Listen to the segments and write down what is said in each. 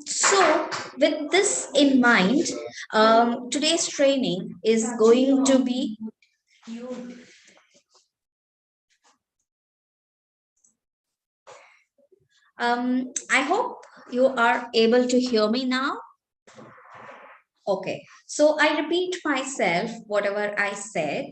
So, with this in mind, today's training is going to be. I hope you are able to hear me now. Okay, so I repeat myself, whatever I said.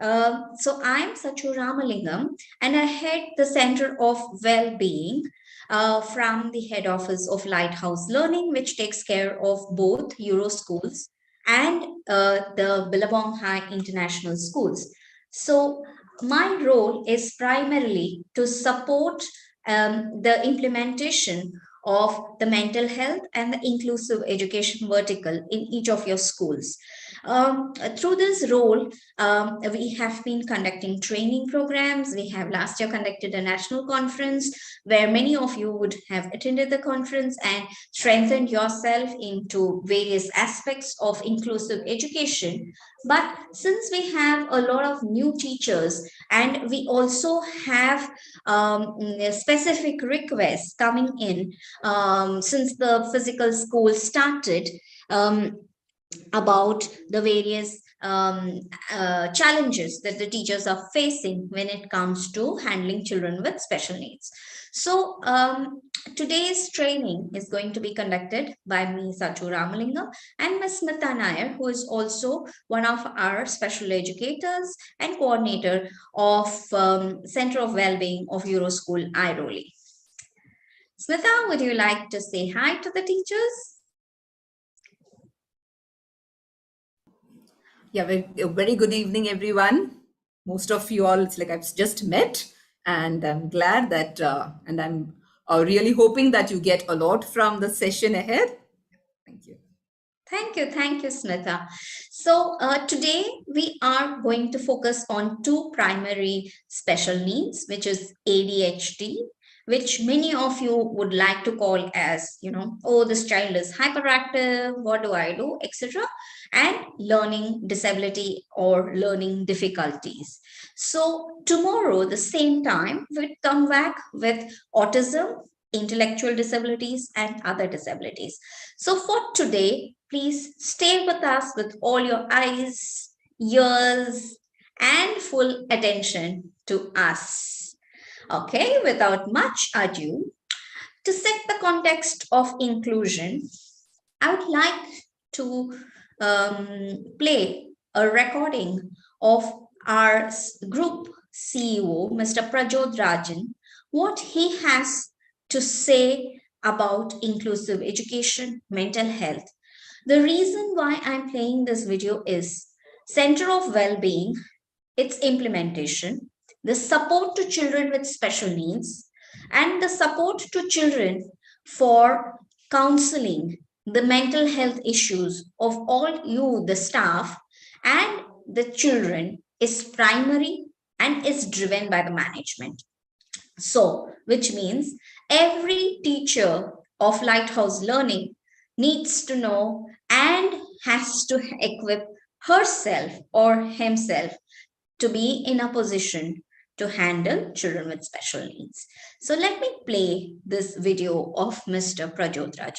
So I'm Sachu Ramalingam, and I head the Center of Well-Being from the head office of Lighthouse Learning, which takes care of both Euro schools and the Billabong High International Schools. So my role is primarily to support the implementation of the mental health and the inclusive education vertical in each of your schools. Through this role, we have been conducting training programs. We have last year conducted a national conference where many of you would have attended the conference and strengthened yourself into various aspects of inclusive education. But since we have a lot of new teachers and we also have specific requests coming in since the physical school started, about the various challenges that the teachers are facing when it comes to handling children with special needs. So today's training is going to be conducted by me, Sachu Ramalingam, and Ms. Smita Nair, who is also one of our special educators and coordinator of Center of Wellbeing of Euroschool Airoli. Smita, would you like to say hi to the teachers? Yeah, very good evening, everyone. Most of you all, it's like I've just met, and I'm glad that, and I'm really hoping that you get a lot from the session ahead. Thank you. Thank you, Smita. So today we are going to focus on two primary special needs, which is ADHD, which many of you would like to call as, oh, this child is hyperactive, what do I do, etc., and learning disability or learning difficulties. So tomorrow, the same time, we'll come back with autism, intellectual disabilities, and other disabilities. So for today, please stay with us with all your eyes, ears, and full attention to us. Okay, without much ado, to set the context of inclusion, I would like to play a recording of our group CEO, Mr. Prajod Rajan, what he has to say about inclusive education, mental health. The reason why I'm playing this video is Center of Wellbeing, its implementation, the support to children with special needs, and the support to children for counseling the mental health issues of all you, the staff, and the children is primary and is driven by the management. So, which means every teacher of Lighthouse Learning needs to know and has to equip herself or himself to be in a position to handle children with special needs. So let me play this video of Mr. Prajot Raj.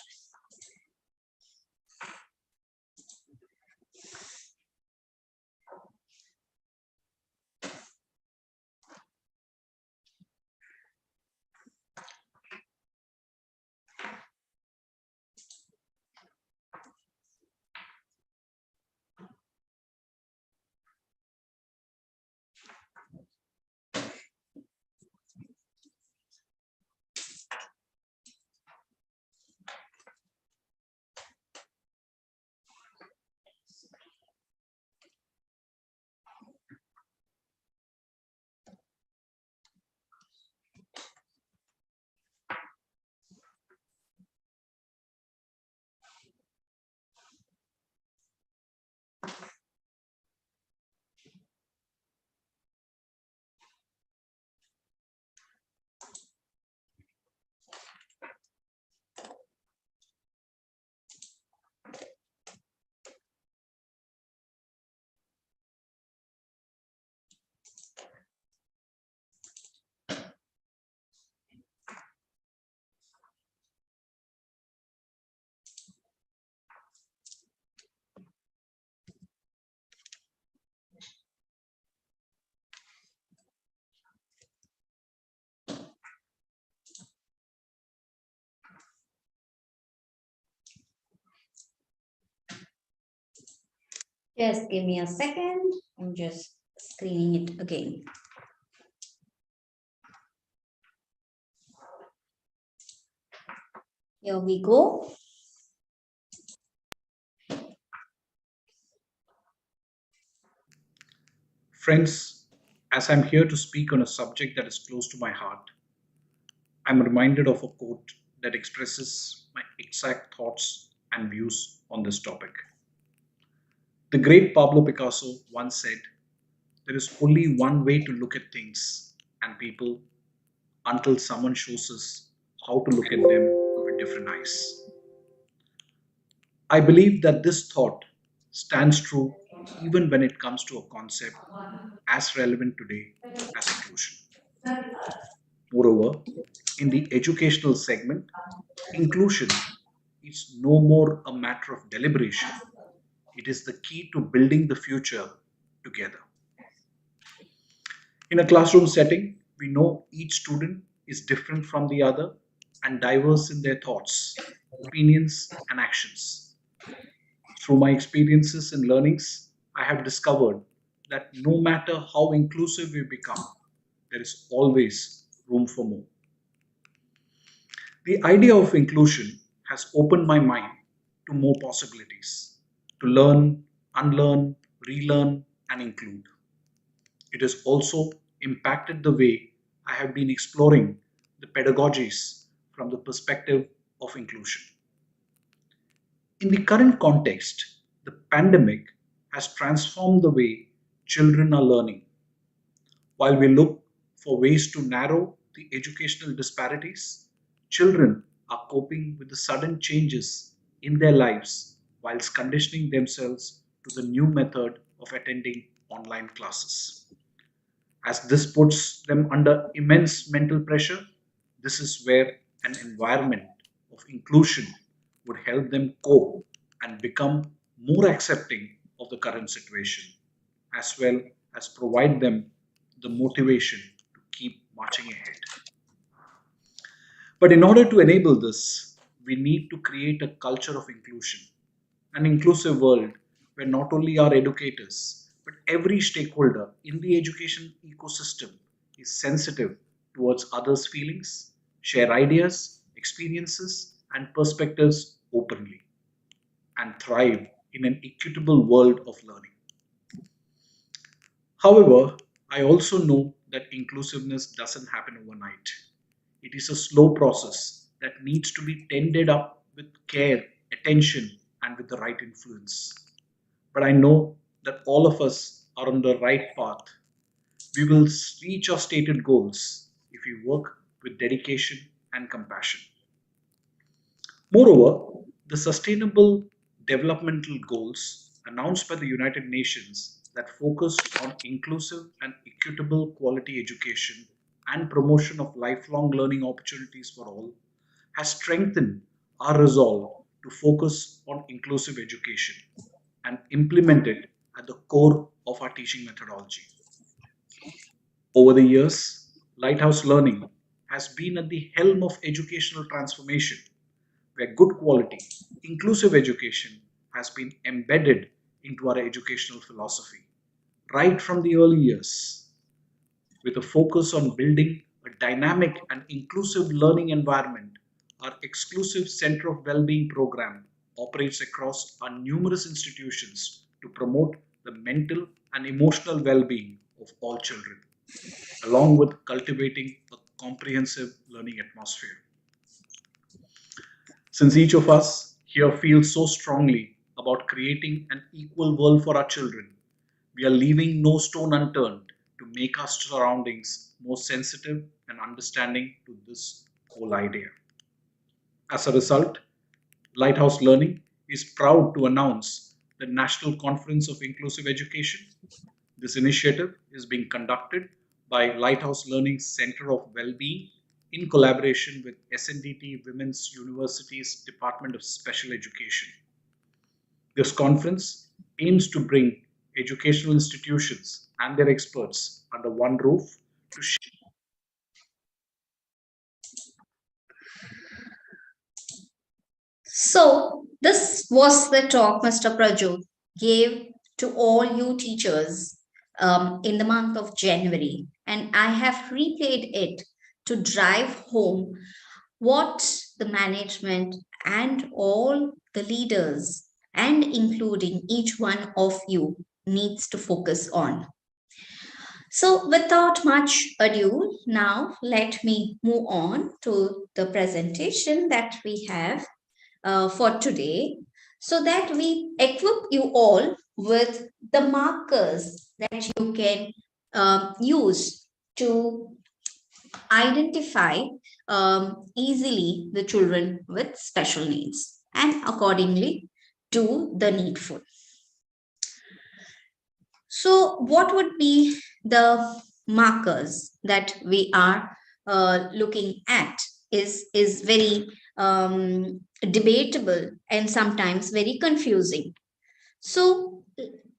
Just give me a second. I'm just screening it again. Here we go. Friends, as I'm here to speak on a subject that is close to my heart, I'm reminded of a quote that expresses my exact thoughts and views on this topic. The great Pablo Picasso once said, there is only one way to look at things and people until someone shows us how to look at them with different eyes. I believe that this thought stands true even when it comes to a concept as relevant today as inclusion. Moreover, in the educational segment, inclusion is no more a matter of deliberation. It is the key to building the future together. In a classroom setting, we know each student is different from the other and diverse in their thoughts, opinions, and actions. Through my experiences and learnings, I have discovered that no matter how inclusive we become, there is always room for more. The idea of inclusion has opened my mind to more possibilities to learn, unlearn, relearn, and include. It has also impacted the way I have been exploring the pedagogies from the perspective of inclusion. In the current context, the pandemic has transformed the way children are learning. While we look for ways to narrow the educational disparities, children are coping with the sudden changes in their lives whilst conditioning themselves to the new method of attending online classes. As this puts them under immense mental pressure, this is where an environment of inclusion would help them cope and become more accepting of the current situation, as well as provide them the motivation to keep marching ahead. But in order to enable this, we need to create a culture of inclusion, an inclusive world where not only our educators, but every stakeholder in the education ecosystem is sensitive towards others' feelings, share ideas, experiences, and perspectives openly, and thrive in an equitable world of learning. However, I also know that inclusiveness doesn't happen overnight. It is a slow process that needs to be tended up with care, attention, and with the right influence. But I know that all of us are on the right path. We will reach our stated goals if we work with dedication and compassion. Moreover, the Sustainable Developmental Goals announced by the United Nations that focus on inclusive and equitable quality education and promotion of lifelong learning opportunities for all has strengthened our resolve to focus on inclusive education and implement it at the core of our teaching methodology. Over the years, Lighthouse Learning has been at the helm of educational transformation where good quality, inclusive education has been embedded into our educational philosophy right from the early years, with a focus on building a dynamic and inclusive learning environment. Our exclusive Center of Wellbeing program operates across our numerous institutions to promote the mental and emotional well being of all children, along with cultivating a comprehensive learning atmosphere. Since each of us here feels so strongly about creating an equal world for our children, we are leaving no stone unturned to make our surroundings more sensitive and understanding to this whole idea. As a result, Lighthouse Learning is proud to announce the National Conference of Inclusive Education. This initiative is being conducted by Lighthouse Learning Center of Wellbeing in collaboration with SNDT Women's University's Department of Special Education. This conference aims to bring educational institutions and their experts under one roof to So, this was the talk Mr. Prajot gave to all you teachers in the month of January, and I have replayed it to drive home what the management and all the leaders, and including each one of you, needs to focus on. So, without much ado, now let me move on to the presentation that we have for today, so that we equip you all with the markers that you can use to identify easily the children with special needs and accordingly do the needful. So, what would be the markers that we are looking at is very debatable and sometimes very confusing. So,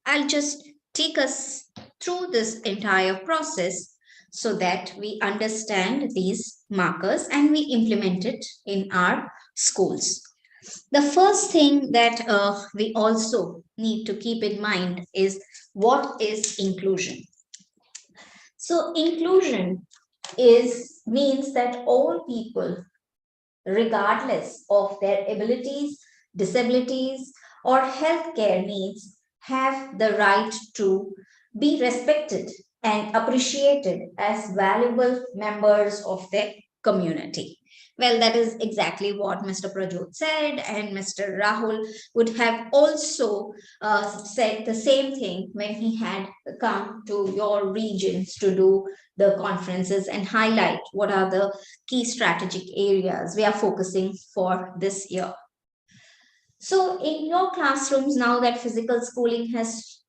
I'll just take us through this entire process so that we understand these markers and we implement it in our schools. The first thing that we also need to keep in mind is what is inclusion. So inclusion is means that all people, regardless of their abilities, disabilities, or healthcare needs, have the right to be respected and appreciated as valuable members of their community. Well, that is exactly what Mr. Prajot said, and Mr. Rahul would have also said the same thing when he had come to your regions to do the conferences and highlight what are the key strategic areas we are focusing for this year. So in your classrooms, now that physical schooling has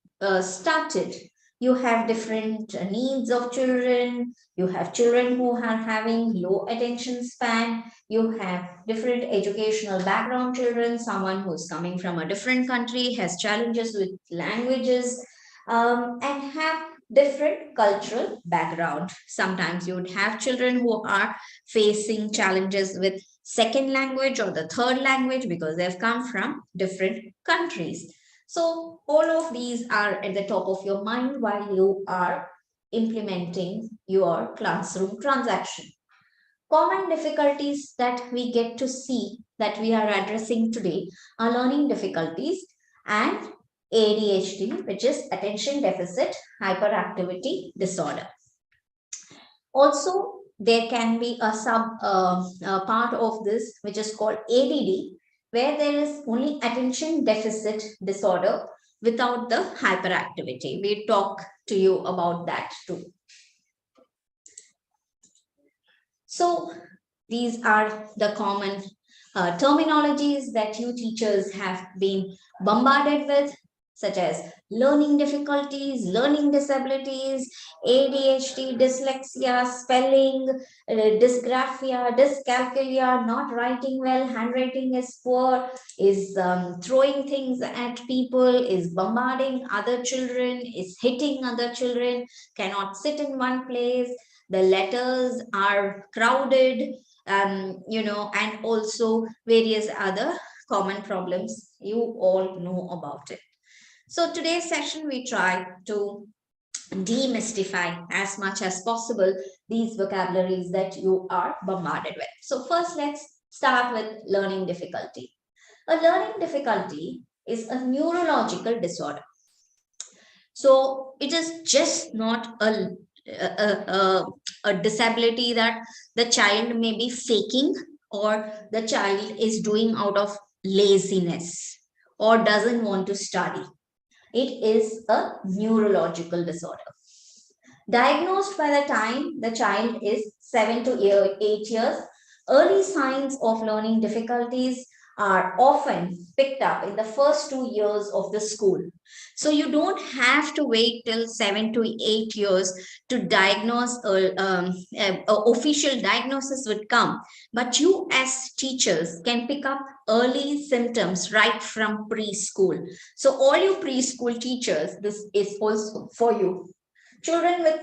started, you have different needs of children. You have children who are having low attention span. You have different educational background children, someone who's coming from a different country, has challenges with languages, and have different cultural background. Sometimes you would have children who are facing challenges with second language or the third language because they've come from different countries. So all of these are at the top of your mind while you are implementing your classroom transaction. Common difficulties that we get to see that we are addressing today are learning difficulties and ADHD, which is attention deficit hyperactivity disorder. Also, there can be a part of this which is called ADD, where there is only attention deficit disorder without the hyperactivity. We talk to you about that too. So these are the common terminologies that you teachers have been bombarded with, such as learning difficulties, learning disabilities, ADHD, dyslexia, spelling, dysgraphia, dyscalculia, not writing well, handwriting is poor, is throwing things at people, is bombarding other children, is hitting other children, cannot sit in one place, the letters are crowded, and also various other common problems. You all know about it. So today's session, we try to demystify as much as possible these vocabularies that you are bombarded with. So first, let's start with learning difficulty. A learning difficulty is a neurological disorder. So it is just not a disability that the child may be faking or the child is doing out of laziness or doesn't want to study. It is a neurological disorder. Diagnosed by the time the child is 7 to 8 years, early signs of learning difficulties are often picked up in the first 2 years of the school. So you don't have to wait till 7 to 8 years to diagnose, official diagnosis would come. But you as teachers can pick up early symptoms right from preschool. So all you preschool teachers, this is also for you. Children with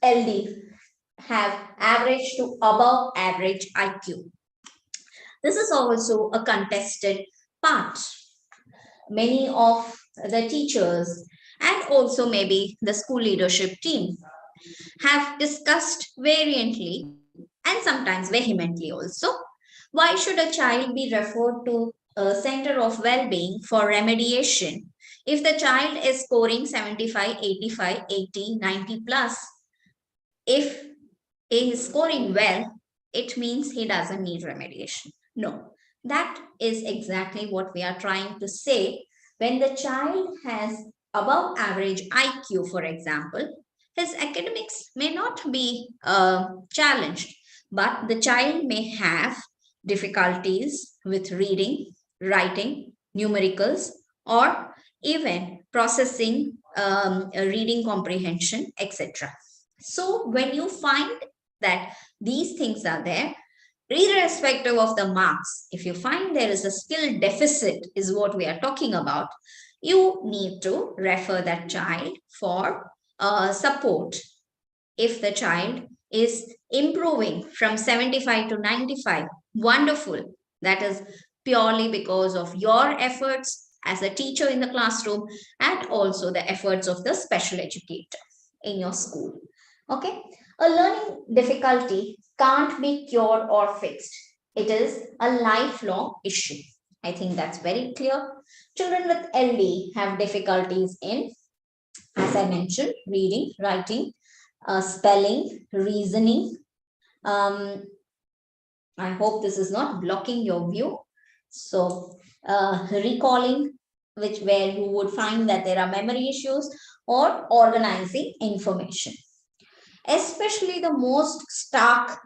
LD have average to above average IQ. This is also a contested part. Many of the teachers and also maybe the school leadership team have discussed variantly and sometimes vehemently also. Why should a child be referred to a center of well-being for remediation if the child is scoring 75, 85, 80, 90 plus? If he is scoring well, it means he doesn't need remediation. No, that is exactly what we are trying to say. When the child has above average IQ, for example, his academics may not be challenged, but the child may have difficulties with reading, writing, numericals, or even processing, reading comprehension, etc. So when you find that these things are there, irrespective of the marks, if you find there is a skill deficit, is what we are talking about, you need to refer that child for support. If the child is improving from 75 to 95, wonderful. That is purely because of your efforts as a teacher in the classroom and also the efforts of the special educator in your school. Okay, a learning difficulty can't be cured or fixed. It is a lifelong issue. I think that's very clear. Children with LD have difficulties in, as I mentioned, reading, writing, spelling, reasoning. Um, I hope this is not blocking your view. So, recalling, which where you would find that there are memory issues, or organizing information. Especially the most stark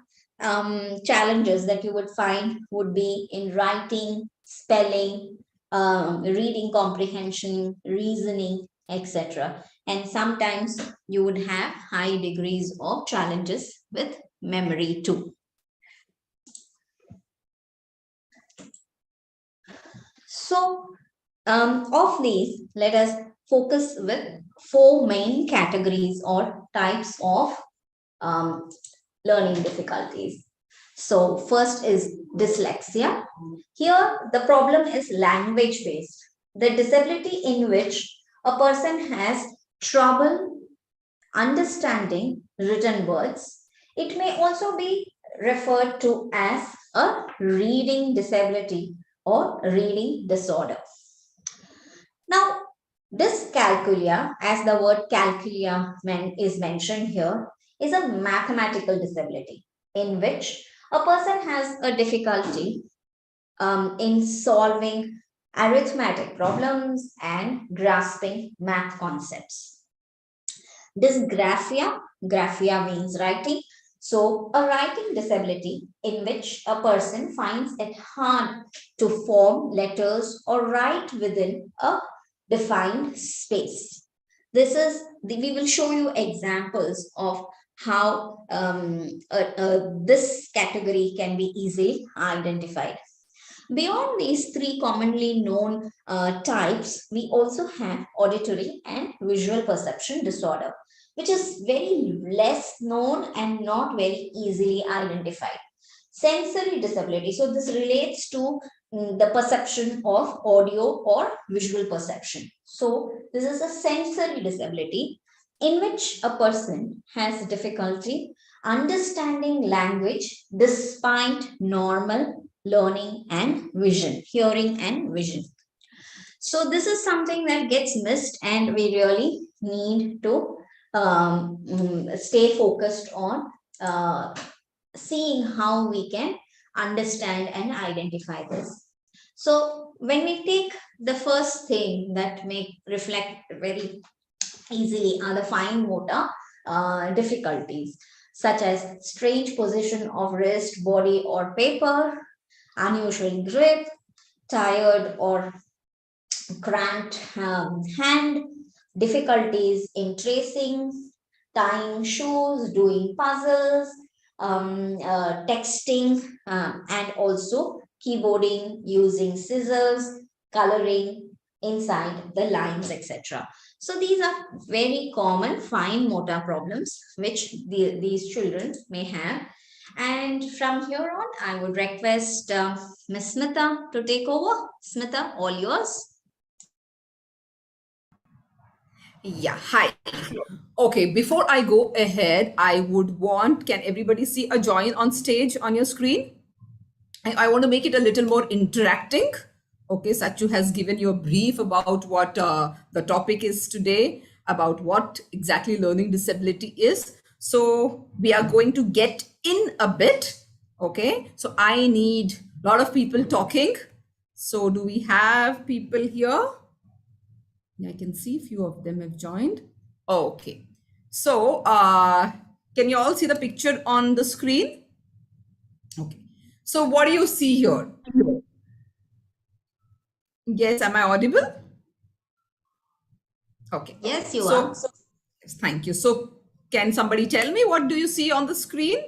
challenges that you would find would be in writing, spelling, reading comprehension, reasoning, etc. And sometimes you would have high degrees of challenges with memory too. So, of these, let us focus with four main categories or types of um, learning difficulties. So, first is dyslexia. Here, the problem is language based. The disability in which a person has trouble understanding written words. It may also be referred to as a reading disability or reading disorder. Now, dyscalculia, as the word calculia is mentioned here, is a mathematical disability in which a person has a difficulty in solving arithmetic problems and grasping math concepts. Dysgraphia, graphia means writing. So, a writing disability in which a person finds it hard to form letters or write within a defined space. We will show you examples of how this category can be easily identified. Beyond these three commonly known types, we also have auditory and visual perception disorder, which is very less known and not very easily identified. Sensory disability. So this relates to the perception of audio or visual perception. So this is a sensory disability in which a person has difficulty understanding language despite normal learning and vision, hearing and vision. So this is something that gets missed and we really need to stay focused on seeing how we can understand and identify this. So when we take the first thing that may reflect very easily are the fine motor difficulties, such as strange position of wrist, body, or paper, unusual grip, tired or cramped hand, difficulties in tracing, tying shoes, doing puzzles, texting, and also keyboarding using scissors, coloring inside the lines, etc. So these are very common fine motor problems which these children may have. And from here on, I would request Ms. Smita to take over. Smita, all yours. Yeah, hi. Okay, before I go ahead, I would want, can everybody see a join on stage on your screen? I want to make it a little more interacting. Okay, Sachu has given you a brief about what the topic is today, about what exactly learning disability is. So we are going to get in a bit. Okay, so I need a lot of people talking. So do we have people here? I can see few of them have joined. Okay. So, can you all see the picture on the screen? Okay. So, what do you see here? Yes, am I audible? Okay. Yes, you are. So, yes, thank you. So, can somebody tell me what do you see on the screen?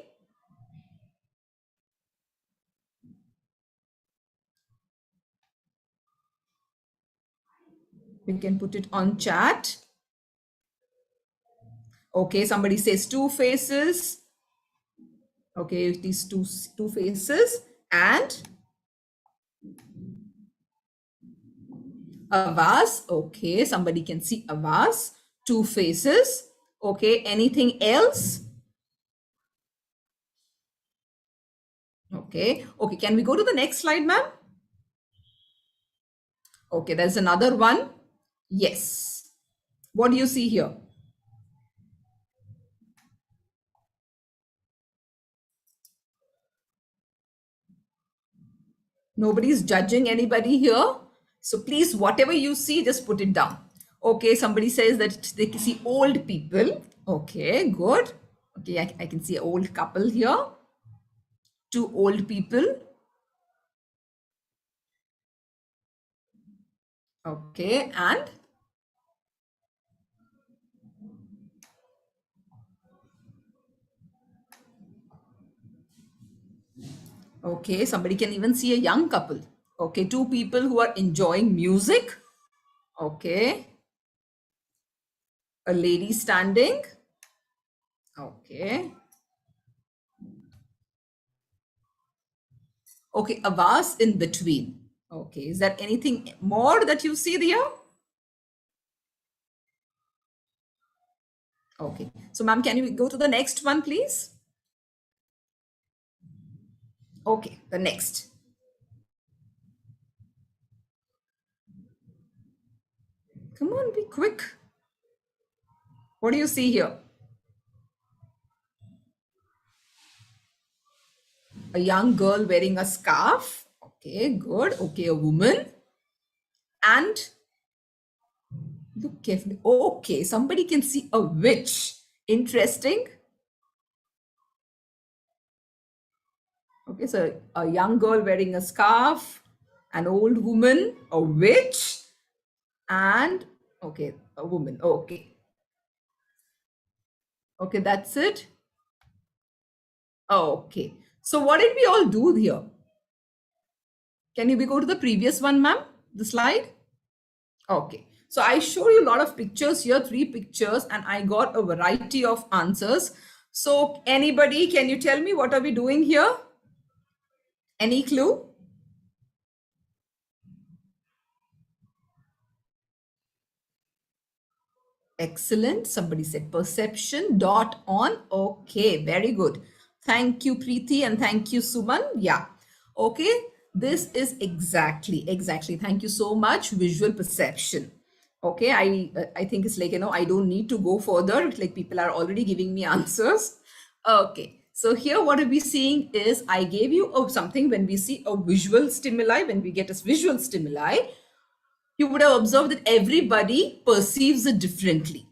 We can put it on chat. Okay, somebody says two faces. Okay, these two faces and a vase. Okay, somebody can see a vase, two faces. Okay, anything else? Okay, okay, can we go to the next slide, ma'am? Okay, there's another one. Yes. What do you see here? Nobody's judging anybody here. So please, whatever you see, just put it down. Okay, somebody says that they can see old people. Okay, good. Okay, I can see an old couple here. Two old people. Okay, and okay, somebody can even see a young couple. Okay, two people who are enjoying music. Okay, a lady standing. Okay. Okay, a vase in between. Okay, is there anything more that you see there? Okay, so ma'am, can you go to the next one, please? Okay, the next. Come on, be quick. What do you see here? A young girl wearing a scarf. Okay, good. Okay, a woman. And look carefully. Okay, somebody can see a witch. Interesting. Okay, so a young girl wearing a scarf, an old woman, a witch, and okay, a woman. Okay, okay, that's it. Okay, so what did we all do here? Can you go to the previous one, ma'am? The slide? Okay, so I showed you a lot of pictures here, three pictures, and I got a variety of answers. So anybody, can you tell me what are we doing here? Any clue? Excellent. Somebody said perception dot on. Okay, very good. Thank you, Preeti, and thank you, Suman. Yeah. Okay, this is exactly. Thank you so much. Visual perception. Okay, I think it's like, I don't need to go further. Like people are already giving me answers. Okay, so here what are we seeing is I gave you something when we see a visual stimuli, when we get a visual stimuli, you would have observed that everybody perceives it differently,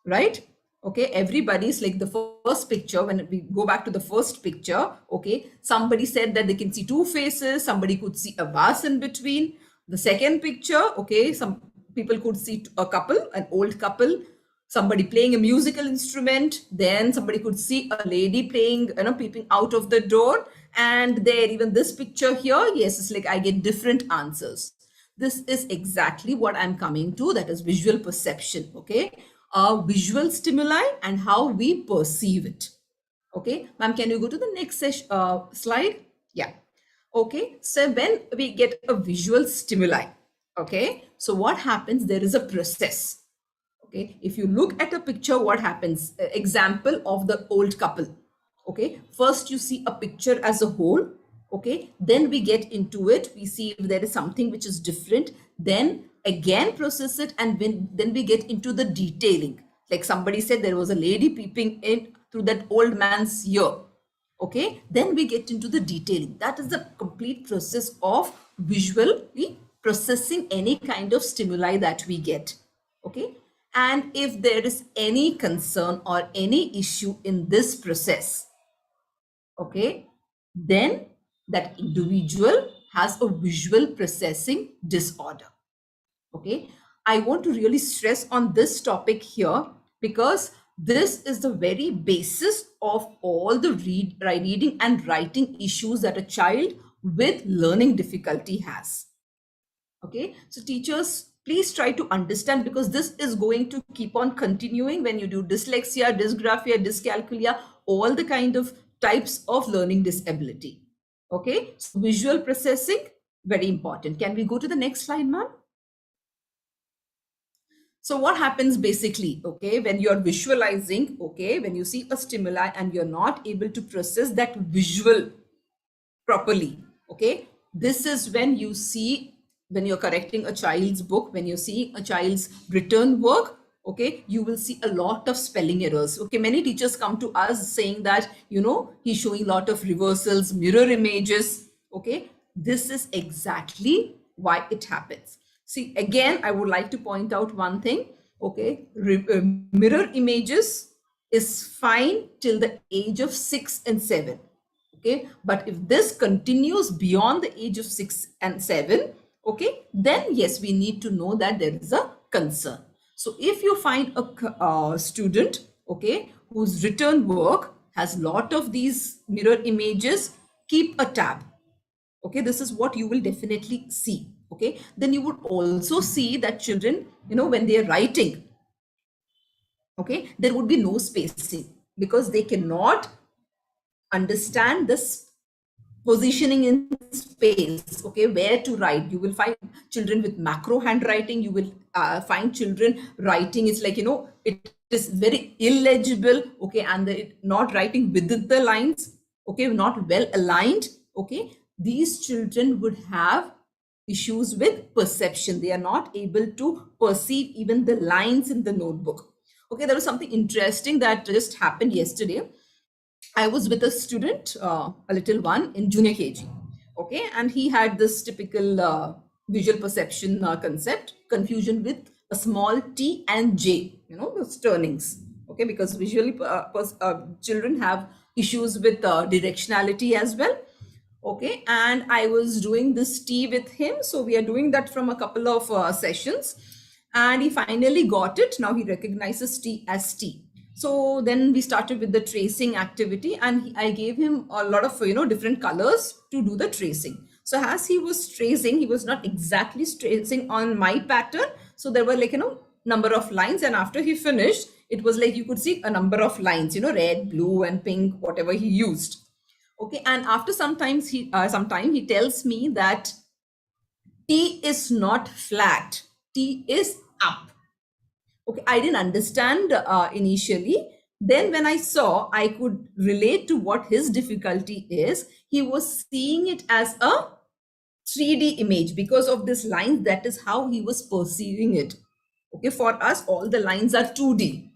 right? Okay, everybody's like the first picture, when we go back to the first picture, okay, somebody said that they can see two faces, somebody could see a vase in between. The second picture, okay, some people could see a couple, an old couple, somebody playing a musical instrument, then somebody could see a lady playing, peeping out of the door. And there, even this picture here, yes, it's like I get different answers. This is exactly what I'm coming to, that is visual perception. Okay, visual stimuli and how we perceive it. Okay, ma'am, can you go to the next slide? Yeah. Okay, so when we get a visual stimuli, okay, so what happens, there is a process. Okay, if you look at a picture, what happens? Example of the old couple. Okay, first you see a picture as a whole. Okay, then we get into it, we see if there is something which is different, then again process it, and then we get into the detailing. Like somebody said there was a lady peeping in through that old man's ear. Okay, then we get into the detailing. That is the complete process of visually processing any kind of stimuli that we get. Okay, and if there is any concern or any issue in this process, okay, then that individual has a visual processing disorder. Okay, I want to really stress on this topic here because this is the very basis of all the reading and writing issues that a child with learning difficulty has. Okay, so teachers, please try to understand, because this is going to keep on continuing when you do dyslexia, dysgraphia, dyscalculia, all the kind of types of learning disability. Okay, so visual processing, very important. Can we go to the next slide, ma'am? So what happens basically, okay, when you're visualizing, okay, when you see a stimuli and you're not able to process that visual properly, okay, this is when you see, when you're correcting a child's book, when you're seeing a child's written work, okay, you will see a lot of spelling errors. Okay, many teachers come to us saying that, you know, he's showing a lot of reversals, mirror images. Okay, this is exactly why it happens. See, again, I would like to point out one thing. Okay, mirror images is fine till the age of 6 and 7. Okay, but if this continues beyond the age of 6 and 7, okay, then yes, we need to know that there is a concern. So if you find a student, okay, whose written work has lot of these mirror images, keep a tab. Okay, this is what you will definitely see. Okay, then you would also see that children, you know, when they are writing, okay, there would be no spacing because they cannot understand this positioning in space. Okay, where to write. You will find children with macro handwriting. You will find children writing, it's like, you know, it is very illegible. Okay, and not writing within the lines. Okay, not well aligned. Okay, these children would have issues with perception. They are not able to perceive even the lines in the notebook. Okay, there was something interesting that just happened yesterday. I was with a student, a little one in junior KG. Okay, and he had this typical visual perception concept, confusion with a small t and j, you know, those turnings. Okay, because visually children have issues with directionality as well. Okay, and I was doing this T with him. So we are doing that from a couple of sessions, and he finally got it. Now he recognizes T as T. So then we started with the tracing activity, and I gave him a lot of, you know, different colors to do the tracing. So as he was tracing, he was not exactly tracing on my pattern. So there were, like, you know, number of lines, and after he finished, it was like you could see a number of lines, you know, red, blue, and pink, whatever he used. Okay, and after some time he tells me that T is not flat, T is up. Okay, I didn't understand initially. Then when I saw, I could relate to what his difficulty is. He was seeing it as a 3D image because of this line. That is how he was perceiving it. Okay, for us, all the lines are 2D.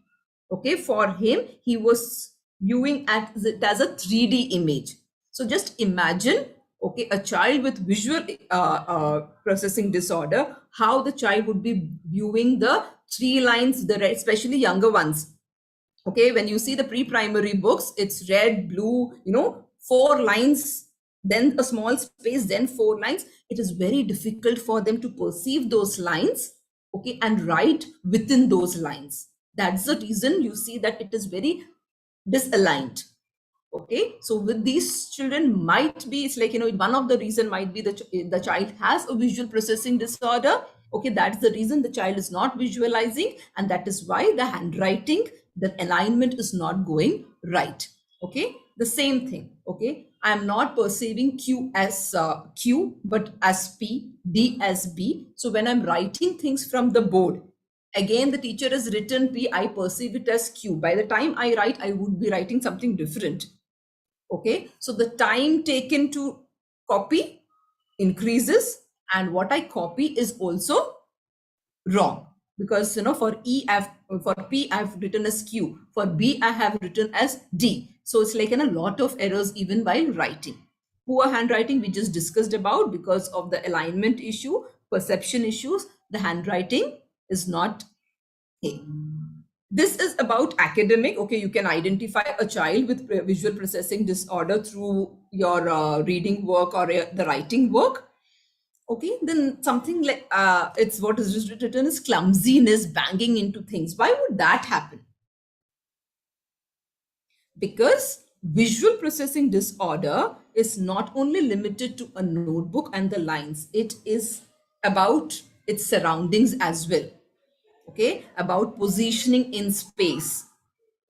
Okay, for him, he was viewing at it as a 3D image. So just imagine, okay, a child with visual processing disorder, how the child would be viewing the three lines, especially younger ones. Okay, when you see the pre-primary books, it's red, blue, you know, 4 lines, then a small space, then 4 lines. It is very difficult for them to perceive those lines, okay, and write within those lines. That's the reason you see that it is very disaligned. Okay, so with these children, might be, it's like, you know, one of the reason might be the child has a visual processing disorder. Okay, that's the reason the child is not visualizing, and that is why the handwriting, the alignment is not going right. Okay, the same thing. Okay, I am not perceiving Q as Q but as P, D as B. So when I'm writing things from the board, Again, the teacher has written P, I perceive it as Q. By the time I write, I would be writing something different. Okay, so the time taken to copy increases, and what I copy is also wrong, because for for P I've written as Q, for B I have written as D. So it's like a lot of errors even while writing. Poor handwriting we just discussed about because of the alignment issue, perception issues. The handwriting is not A. This is about academic. Okay, you can identify a child with visual processing disorder through your reading work or the writing work. Okay, then something like it's what is just written is clumsiness, banging into things. Why would that happen? Because visual processing disorder is not only limited to a notebook and the lines, it is about its surroundings as well. Okay, about positioning in space.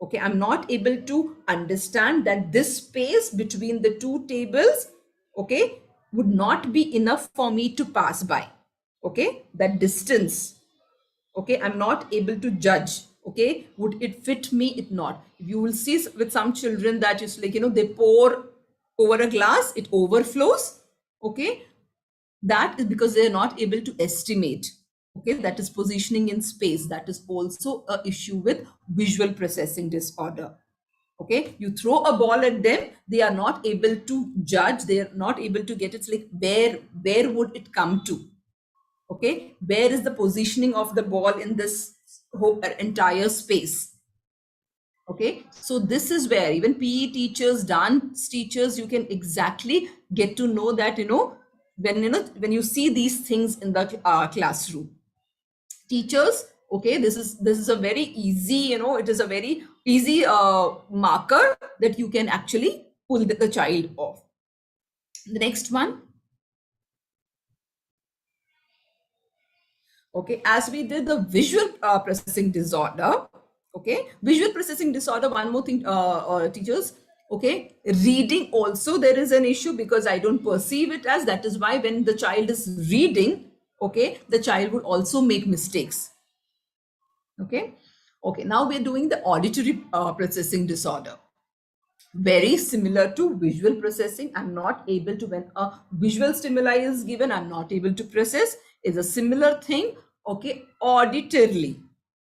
Okay, I'm not able to understand that this space between the two tables, okay, would not be enough for me to pass by. Okay, that distance, okay, I'm not able to judge. Okay, would it fit me? It not. You will see with some children that is like, they pour over a glass, it overflows. Okay, that is because they are not able to estimate. Okay, that is positioning in space. That is also a issue with visual processing disorder. Okay, you throw a ball at them, they are not able to judge, they are not able to get, it's like where would it come to? Okay, where is the positioning of the ball in this whole entire space? Okay, so this is where even PE teachers, dance teachers, you can exactly get to know that, when you see these things in the classroom. Teachers, okay, this is a very easy, it is a very easy marker that you can actually pull the child off. The next one. Okay, as we did the visual processing disorder. Okay, visual processing disorder, one more thing, teachers. Okay, reading also there is an issue because I don't perceive it as, that is why when the child is reading, okay, the child would also make mistakes. Okay, okay, now we're doing the auditory processing disorder. Very similar to visual processing. I'm not able to, when a visual stimuli is given, I'm not able to process. Is a similar thing. Okay, auditorily,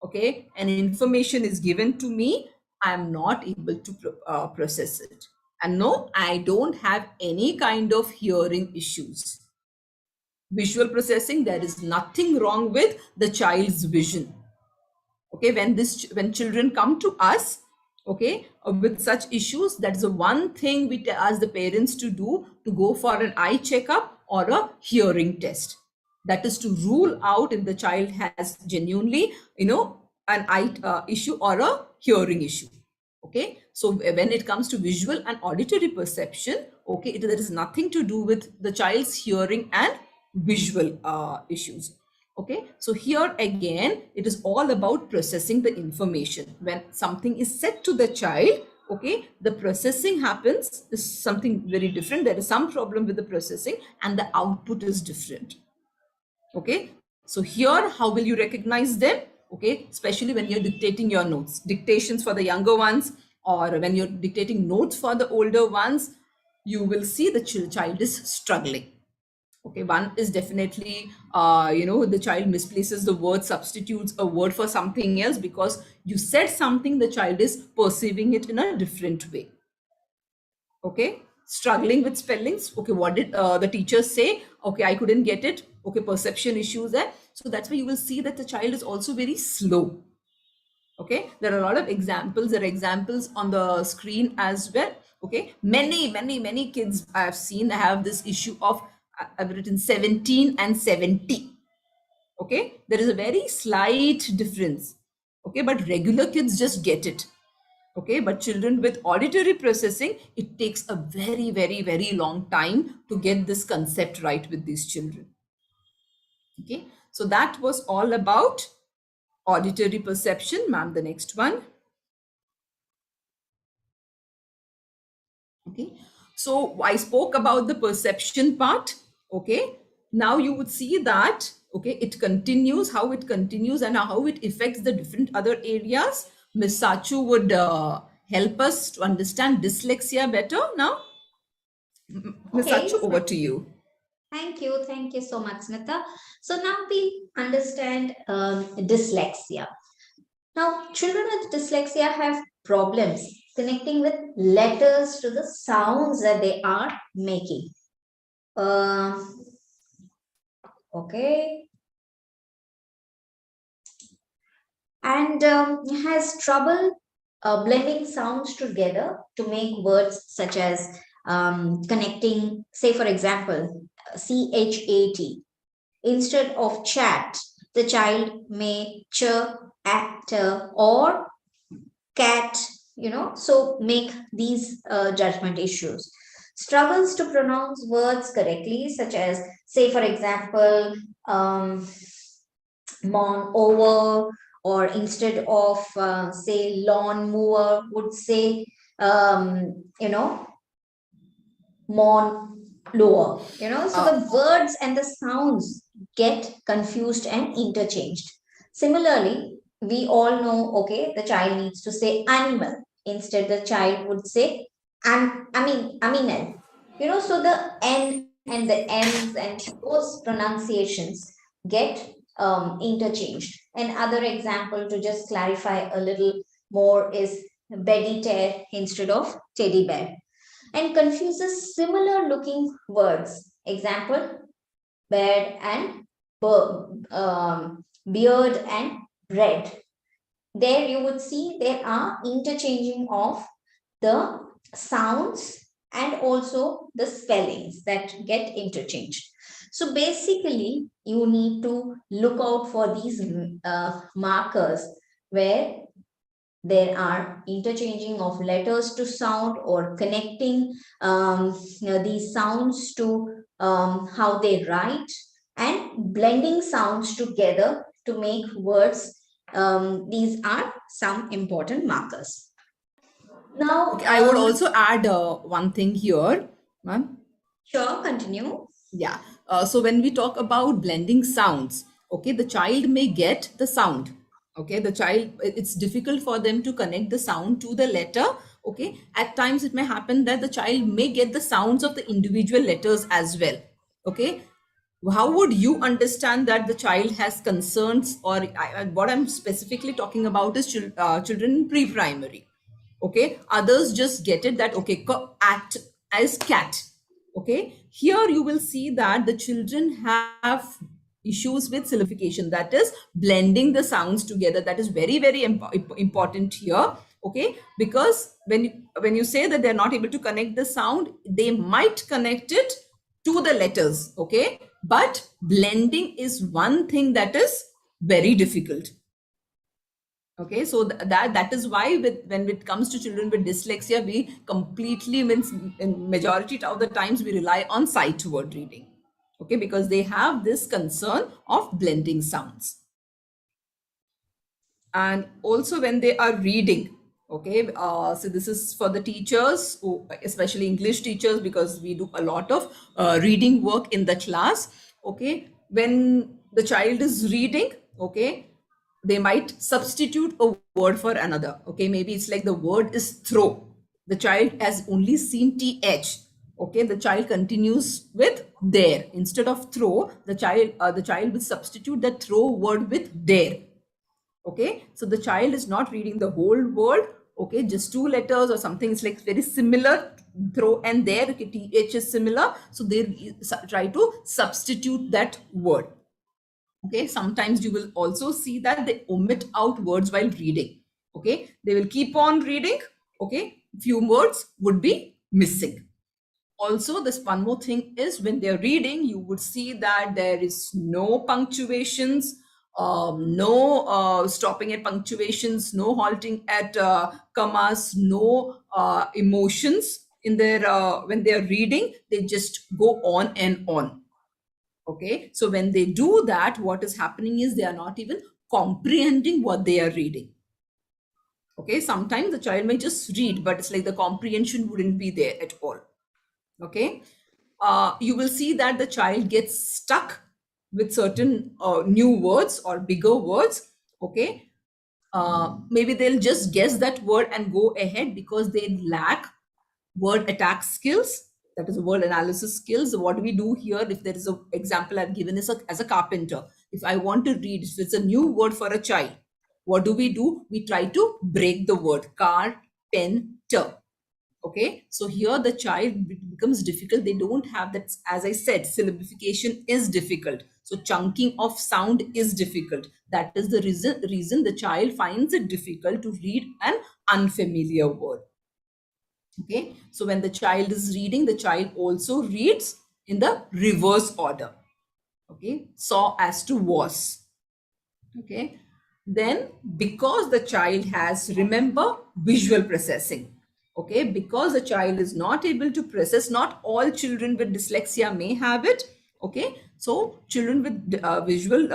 okay, and information is given to me, I'm not able to process it. And no, I don't have any kind of hearing issues. Visual processing, there is nothing wrong with the child's vision. Okay, when children come to us, okay, with such issues, that's the one thing we ask the parents to do, to go for an eye checkup or a hearing test. That is to rule out if the child has genuinely, an eye issue or a hearing issue. Okay, so when it comes to visual and auditory perception, okay, there is nothing to do with the child's hearing and visual issues. Okay, so here again, it is all about processing the information. When something is said to the child, okay, the processing happens is something very different. There is some problem with the processing and the output is different. Okay, so here, how will you recognize them? Okay, especially when you're dictating your notes, dictations for the younger ones, or when you're dictating notes for the older ones, you will see the child is struggling. Okay, one is definitely, the child misplaces the word, substitutes a word for something else because you said something, the child is perceiving it in a different way. Okay, struggling with spellings. Okay, what did the teacher say? Okay, I couldn't get it. Okay, perception issues there. So that's why you will see that the child is also very slow. Okay, there are a lot of examples. There are examples on the screen as well. Okay, many kids I've seen have this issue of, I've written 17 and 70. Okay, there is a very slight difference. Okay, but regular kids just get it. Okay, but children with auditory processing, it takes a very long time to get this concept right with these children. Okay, so that was all about auditory perception. Ma'am, the next one. Okay, so I spoke about the perception part. Okay, now you would see that, Okay, it continues, how it continues and how it affects the different other areas. Miss Sachu would help us to understand dyslexia better now. Miss Okay, Sachu, over to you. thank you so much, Smita. So now we understand dyslexia. Now, children with dyslexia have problems connecting with letters to the sounds that they are making. Uh, okay, and has trouble blending sounds together to make words such as connecting, say, for example, CHAT. Instead of chat, the child may chirp, actor, or cat, so make these judgment issues. Struggles to pronounce words correctly, such as, say, for example, mon over, or instead of, say, lawn mower, would say, mon lower, so Uh, the words and the sounds get confused and interchanged. Similarly, we all know, okay, the child needs to say animal. Instead, the child would say, aminal. So the N and the M's and those pronunciations get interchanged. And other example to just clarify a little more is beddy tear instead of teddy bear, and confuses similar looking words. Example, beard and beard and bread. There you would see there are interchanging of the sounds and also the spellings that get interchanged. So basically, you need to look out for these markers where there are interchanging of letters to sound or connecting these sounds to how they write, and blending sounds together to make words. These are some important markers. Now, okay, I would also add one thing here, ma'am. sure, continue. Yeah. So when we talk about blending sounds, okay, the child may get the sound. Okay, the child, it's difficult for them to connect the sound to the letter. Okay, at times it may happen that the child may get the sounds of the individual letters as well. Okay, how would you understand that the child has concerns, or what I'm specifically talking about is children in pre-primary. Okay, others just get it that okay, act as cat. Okay, here you will see that the children have issues with syllabification, that is blending the sounds together. That is very very important here. Okay, because when you say that they're not able to connect the sound, they might connect it to the letters. Okay, but blending is one thing that is very difficult. Okay, so that is why when it comes to children with dyslexia, we completely means in majority of the times we rely on sight word reading. Okay, because they have this concern of blending sounds. And also when they are reading, okay, so this is for the teachers who, especially English teachers, because we do a lot of reading work in the class. Okay, when the child is reading, okay, they might substitute a word for another. Okay, maybe it's like the word is throw, the child has only seen th. Okay, the child continues with there instead of throw. The child will substitute the throw word with there. Okay, so the child is not reading the whole word. Okay, just two letters or something. It's like very similar, throw and there. Okay, th is similar, so they try to substitute that word. Okay, sometimes you will also see that they omit out words while reading. Okay, they will keep on reading. Okay, few words would be missing. Also, this one more thing is when they're reading, you would see that there is no punctuations, no stopping at punctuations, no halting at commas, no emotions in their when they're reading. They just go on and on. Okay, so when they do that, what is happening is they are not even comprehending what they are reading. Okay, sometimes the child may just read, but it's like the comprehension wouldn't be there at all. Okay, you will see that the child gets stuck with certain new words or bigger words, okay, maybe they'll just guess that word and go ahead because they lack word attack skills, that is word analysis skills. What do we do here? If there is an example I've given is as a carpenter, if I want to read, if it's a new word for a child, what do? We try to break the word carpenter. Okay, so here the child becomes difficult. They don't have that, as I said, syllabification is difficult, so chunking of sound is difficult. That is the reason the child finds it difficult to read an unfamiliar word. Okay, so when the child is reading, the child also reads in the reverse order. Okay, saw as to was. Okay, then because the child has, remember, visual processing. Okay, because the child is not able to process, not all children with dyslexia may have it. Okay, so children with visual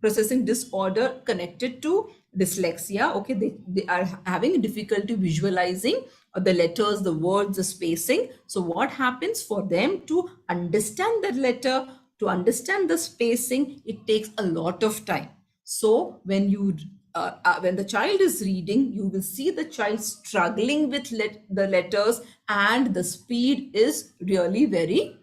processing disorder connected to dyslexia, okay, they are having difficulty visualizing the letters, the words, the spacing. So what happens for them to understand that letter, to understand the spacing, it takes a lot of time. So when the child is reading, you will see the child struggling with the letters, and the speed is really very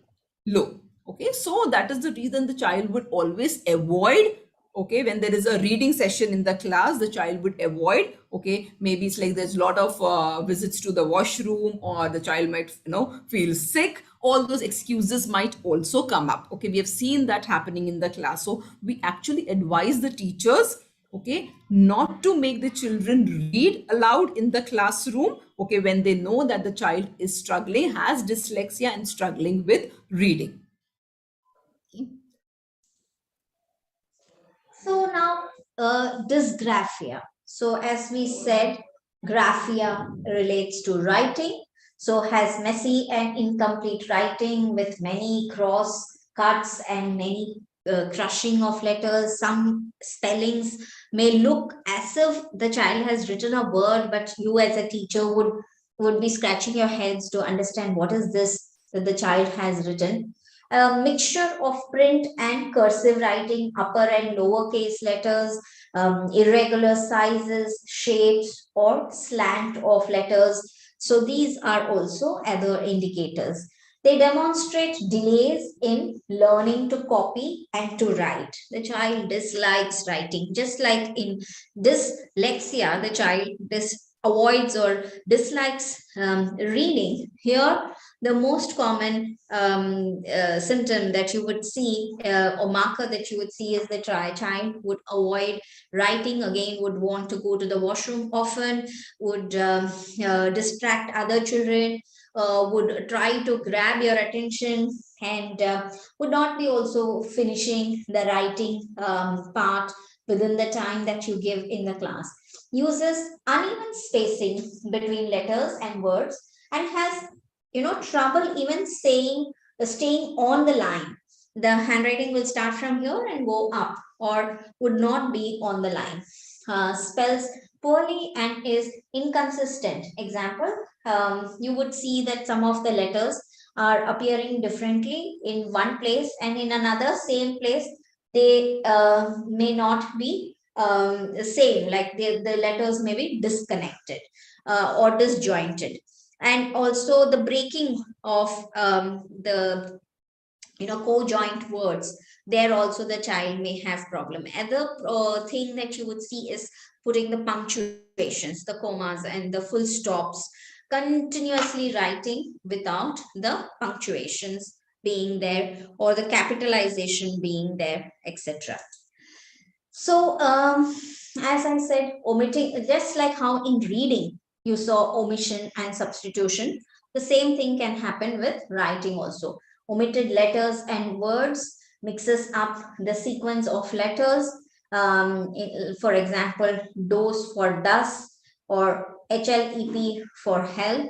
low. Okay, so that is the reason the child would always avoid. Okay, when there is a reading session in the class, the child would avoid. Okay, maybe it's like there's a lot of visits to the washroom, or the child might feel sick. All those excuses might also come up. Okay, we have seen that happening in the class. So we actually advise the teachers, okay, not to make the children read aloud in the classroom, okay, when they know that the child is struggling, has dyslexia and struggling with reading. Okay. So now, dysgraphia. So as we said, graphia relates to writing. So has messy and incomplete writing with many cross cuts and many crushing of letters. Some spellings may look as if the child has written a word, but you as a teacher would be scratching your heads to understand what is this that the child has written. A mixture of print and cursive writing, upper and lower case letters, irregular sizes, shapes, or slant of letters. So these are also other indicators. They demonstrate delays in learning to copy and to write. The child dislikes writing, just like in dyslexia, the child avoids or dislikes reading. Here, the most common symptom that you would see or marker that you would see is the child would avoid writing again, would want to go to the washroom often, would distract other children, would try to grab your attention, and would not be also finishing the writing part within the time that you give in the class, uses uneven spacing between letters and words, and has trouble even staying on the line. The handwriting will start from here and go up, or would not be on the line. Spells poorly and is inconsistent. Example, you would see that some of the letters are appearing differently in one place, and in another same place they may not be same, like the letters may be disconnected or disjointed. And also the breaking of the co-joint words, there also the child may have problem. Other thing that you would see is putting the punctuations, the commas and the full stops, continuously writing without the punctuations being there or the capitalization being there, etc. So, as I said, omitting, just like how in reading you saw omission and substitution, the same thing can happen with writing also. Omitted letters and words mixes up the sequence of letters. For example, dose for does or HLEP for help.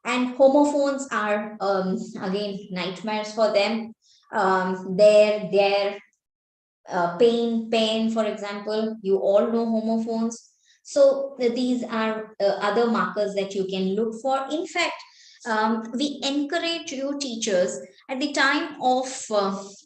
And homophones are, again, nightmares for them. There, pain, for example, you all know homophones. So these are other markers that you can look for. In fact, we encourage you teachers at the time of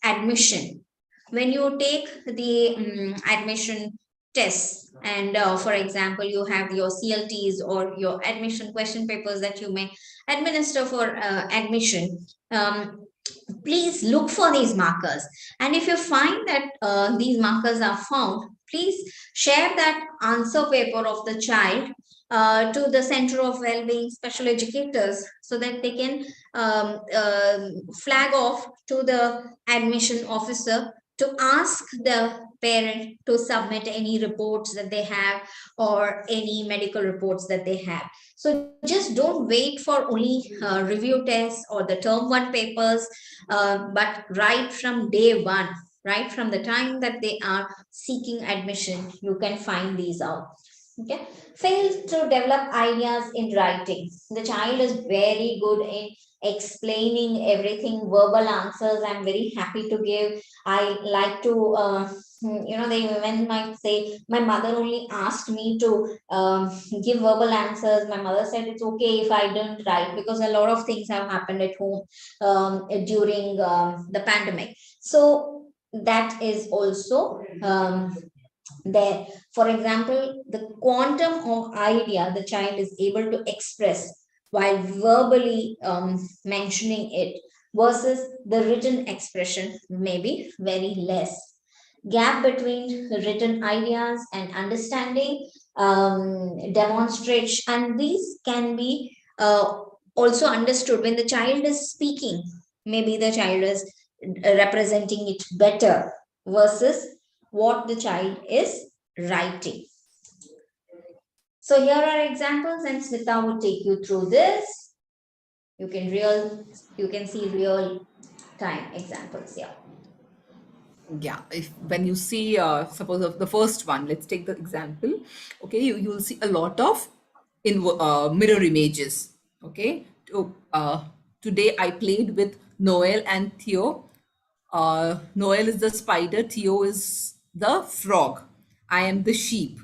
admission, when you take the admission tests, and for example you have your CLTs or your admission question papers that you may administer for admission. Please look for these markers, and if you find that these markers are found, please share that answer paper of the child to the Center of Wellbeing Special Educators, so that they can flag off to the admission officer to ask the parent to submit any reports that they have or any medical reports that they have. So just don't wait for only review tests or the term one papers, but right from day one, right from the time that they are seeking admission, you can find these out. Okay. Fails to develop ideas in writing. The child is very good in explaining everything, verbal answers I'm very happy to give. I like to the women might say, my mother only asked me to give verbal answers. My mother said it's okay if I don't write, because a lot of things have happened at home during the pandemic. So that is also there. For example, the quantum of idea the child is able to express while verbally mentioning it versus the written expression may be very less. Gap between written ideas and understanding demonstrates, and these can be also understood when the child is speaking. Maybe the child is representing it better versus what the child is writing. So here are examples, and Smita will take you through this. You can see real time examples here. Yeah, when you see suppose of the first one, let's take the example. Okay, you will see a lot of mirror images. Okay, today I played with Noel and Theo. Noel is the spider, Theo is the frog, I am the sheep.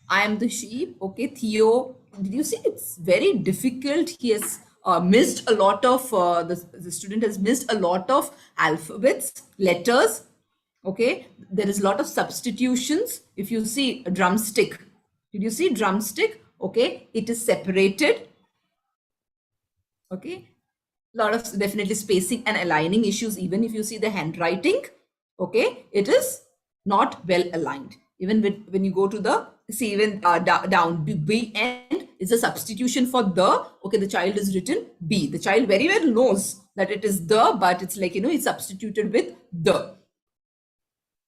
I am the sheep. Okay, Theo, did you see? It's very difficult. He has missed a lot of, the student has missed a lot of alphabets, letters. Okay, there is a lot of substitutions. If you see a drumstick, did you see drumstick? Okay, it is separated. Okay, a lot of definitely spacing and aligning issues. Even if you see the handwriting, okay, it is not well aligned. Even when you go to the, see, even down B end is a substitution for the. Okay, the child is written B. The child very well knows that it is the, but it's like, it's substituted with the.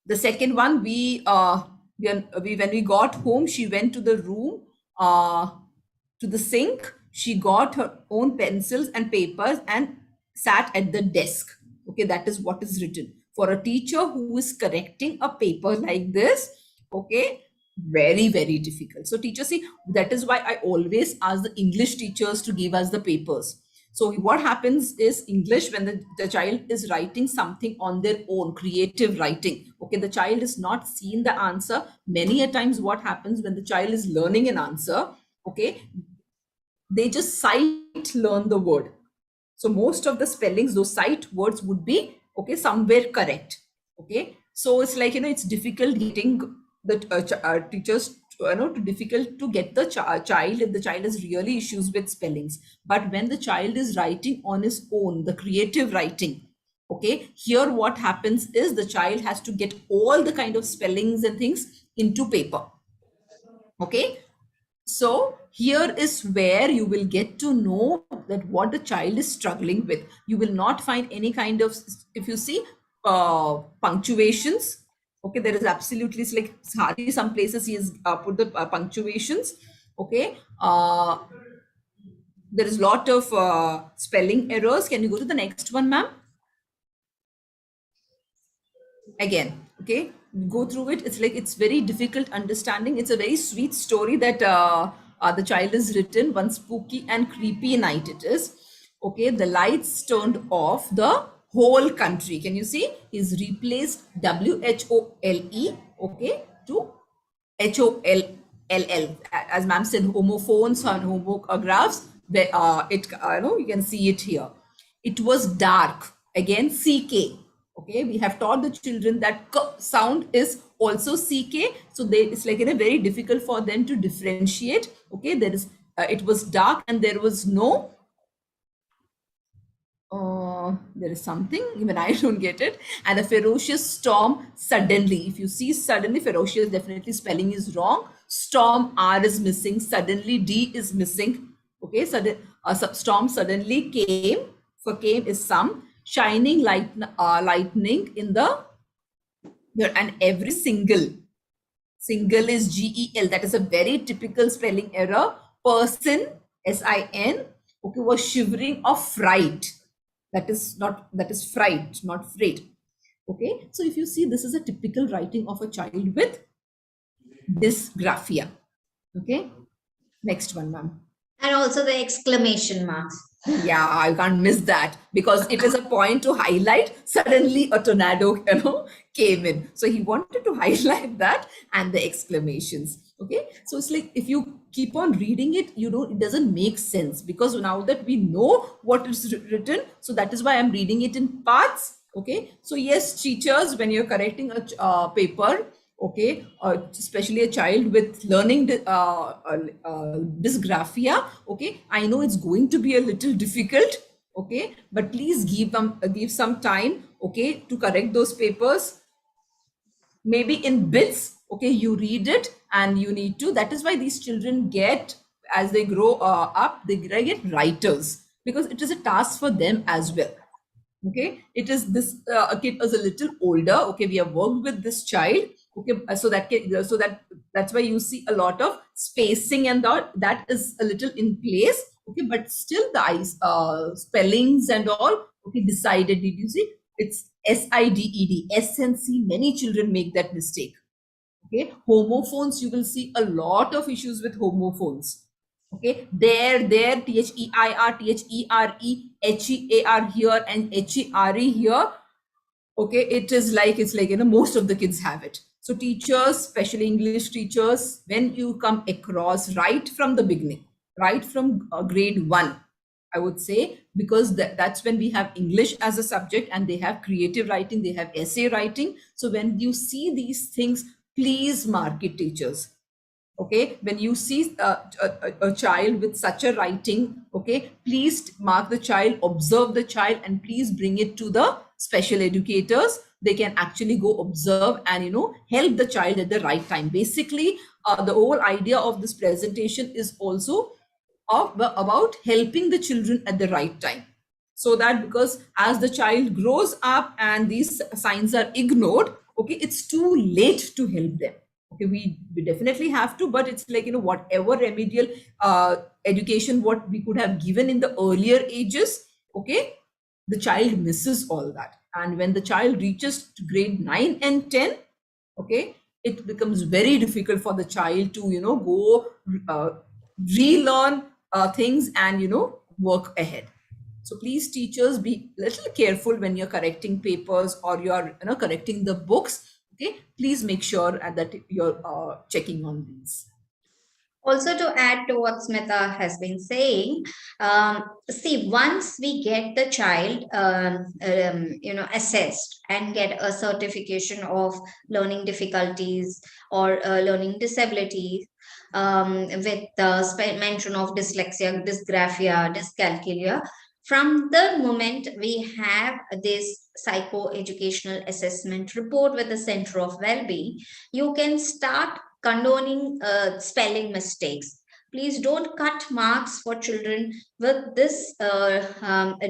The second one, when we got home, she went to the room, to the sink. She got her own pencils and papers and sat at the desk. Okay, that is what is written. For a teacher who is correcting a paper like this, okay, very, very difficult. So teachers, see, that is why I always ask the English teachers to give us the papers. So what happens is English, when the child is writing something on their own, creative writing, okay, the child is not seeing the answer. Many a times what happens when the child is learning an answer, okay, they just sight learn the word. So most of the spellings, those sight words would be, okay, somewhere correct. Okay, so it's like, it's difficult getting the teachers to difficult to get the child if the child has really issues with spellings. But when the child is writing on his own, the creative writing, okay, here what happens is the child has to get all the kind of spellings and things into paper. Okay, so here is where you will get to know that what the child is struggling with. You will not find any kind of, if you see punctuations, okay, there is absolutely, it's like hardly some places he has put the punctuations. Okay, there is a lot of spelling errors. Can you go to the next one, ma'am? Again, okay, go through it. It's like, it's very difficult understanding. It's a very sweet story that the child has written. One spooky and creepy night it is. Okay, the lights turned off the whole country. Can you see? He's replaced WHOLE, okay, to HOLLL. As ma'am said, homophones and homographs you can see it here. It was dark. Again, CK. Okay, we have taught the children that k sound is also CK. So it's like very difficult for them to differentiate. Okay, it was dark and there was no there is something, even I don't get it. And a ferocious storm suddenly. If you see suddenly, ferocious, definitely spelling is wrong. Storm, R is missing. Suddenly, D is missing. Okay, storm suddenly came. For came is some. Shining lightning in the here, and every single is GEL. That is a very typical spelling error. Person, SIN, okay, was shivering of fright. That is fright, not freight. Okay, so if you see, this is a typical writing of a child with dysgraphia. Okay, next one, ma'am. And also the exclamation marks. Yeah, I can't miss that because it is a point to highlight. Suddenly a tornado, came in. So he wanted to highlight that and the exclamations. Okay, so it's like if you keep on reading it, it doesn't make sense because now that we know what is written, so that is why I'm reading it in parts. Okay, so yes, teachers, when you're correcting a paper, okay, especially a child with learning dysgraphia, okay, I know it's going to be a little difficult, okay, but please give some time, okay, to correct those papers, maybe in bits. Okay, you read it and you need to, that is why these children get, as they grow up, they get writers because it is a task for them as well. Okay, it is this a kid is a little older. Okay, we have worked with this child. Okay, that's why you see a lot of spacing and that is a little in place. Okay, but still the spellings and all, okay, decided. Did you see? It's SIDED, S and C. Many children make that mistake. Okay, homophones, you will see a lot of issues with homophones. Okay, there, THEIR, HEAR here, and HERE here. Okay, it's like most of the kids have it. So teachers, especially English teachers, when you come across right from the beginning, right from grade 1, I would say, because that's when we have English as a subject and they have creative writing, they have essay writing. So when you see these things, please mark it, teachers. Okay, when you see a child with such a writing, okay, please mark the child, observe the child, and please bring it to the special educators. They can actually go observe and help the child at the right time. Basically, the whole idea of this presentation is also about helping the children at the right time, so that because as the child grows up and these signs are ignored, okay, it's too late to help them. Okay, we definitely have to, but it's like whatever remedial education what we could have given in the earlier ages, okay, the child misses all that. And when the child reaches to grade 9 and 10, okay, it becomes very difficult for the child to go relearn things and work ahead. So please, teachers, be little careful when you're correcting papers or you're correcting the books. Okay, please make sure that you're checking on these. Also, to add to what Smita has been saying, see, once we get the child, assessed and get a certification of learning difficulties or learning disabilities, with the mention of dyslexia, dysgraphia, dyscalculia, from the moment we have this psychoeducational assessment report with the Center of Wellbeing, you can start condoning spelling mistakes. Please don't cut marks for children with this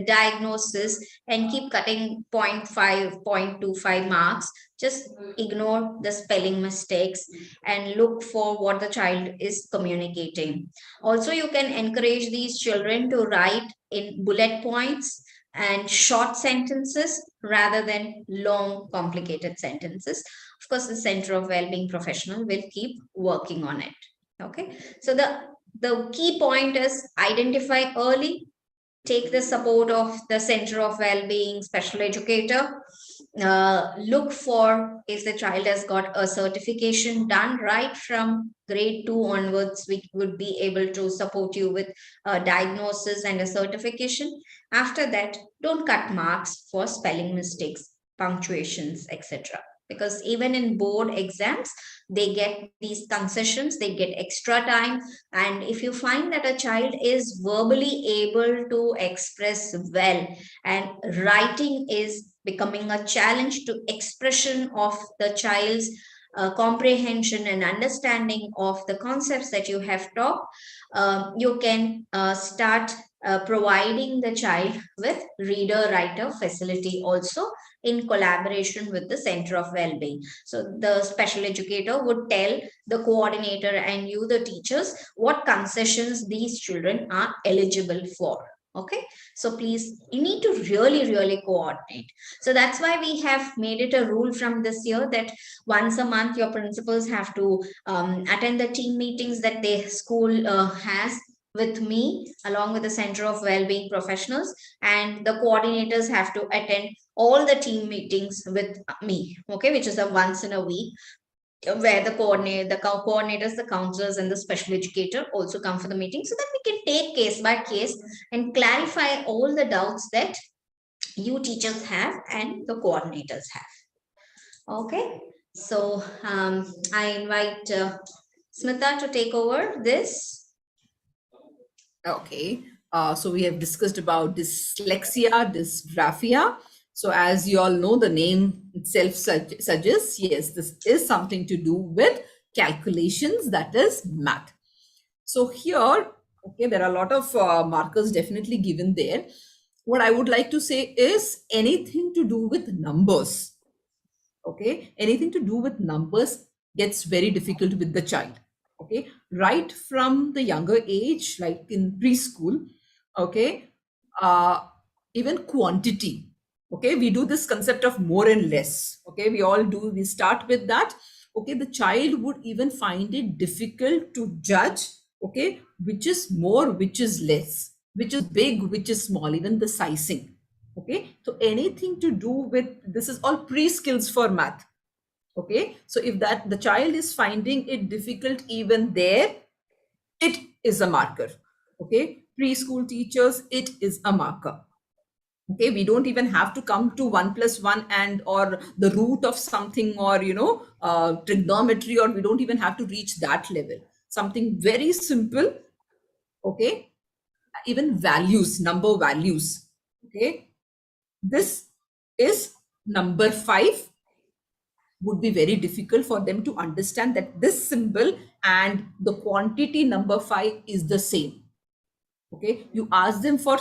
diagnosis and keep cutting 0.5, 0.25 marks. Just ignore the spelling mistakes and look for what the child is communicating. Also, you can encourage these children to write in bullet points and short sentences rather than long, complicated sentences. Of course, the Center of Wellbeing professional will keep working on it. Okay, so the key point is identify early, take the support of the Center of Wellbeing special educator, look for if the child has got a certification done right from grade 2 onwards. We would be able to support you with a diagnosis and a certification. After that, don't cut marks for spelling mistakes, punctuations, etc. Because even in board exams, they get these concessions, they get extra time. And if you find that a child is verbally able to express well and writing is becoming a challenge to expression of the child's comprehension and understanding of the concepts that you have taught, you can start providing the child with reader writer facility also in collaboration with the center of well-being. So the special educator would tell the coordinator and you, the teachers, what concessions these children are eligible for. Okay, so please, you need to really coordinate. So that's why we have made it a rule from this year that once a month your principals have to attend the team meetings that the school has with me along with the center of well-being professionals, and the coordinators have to attend all the team meetings with me, okay, which is a once in a week, where the coordinators, the counselors, and the special educator also come for the meeting, so that we can take case by case and clarify all the doubts that you teachers have and the coordinators have. Okay, so I invite Smita to take over this. Okay, so we have discussed about dyslexia, dysgraphia. So as you all know, the name itself suggests, yes, this is something to do with calculations, that is math. So here, okay, there are a lot of markers definitely given there. What I would like to say is anything to do with numbers. Okay, anything to do with numbers gets very difficult with the child. Okay, right from the younger age, like in preschool. Okay, uh, even quantity. Okay, we do this concept of more and less. Okay, we all do, we start with that. Okay, the child would even find it difficult to judge, okay, which is more, which is less, which is big, which is small, even the sizing. Okay, so anything to do with this is all pre-skills for math. Okay, so if that the child is finding it difficult even there, it is a marker. Okay, preschool teachers, it is a marker. Okay, we don't even have to come to 1+1 and or the root of something, or trigonometry, or we don't even have to reach that level. Something very simple. Okay, even values, number values. Okay, this is number 5 would be very difficult for them to understand that this symbol and the quantity number 5 is the same. Okay, you ask them for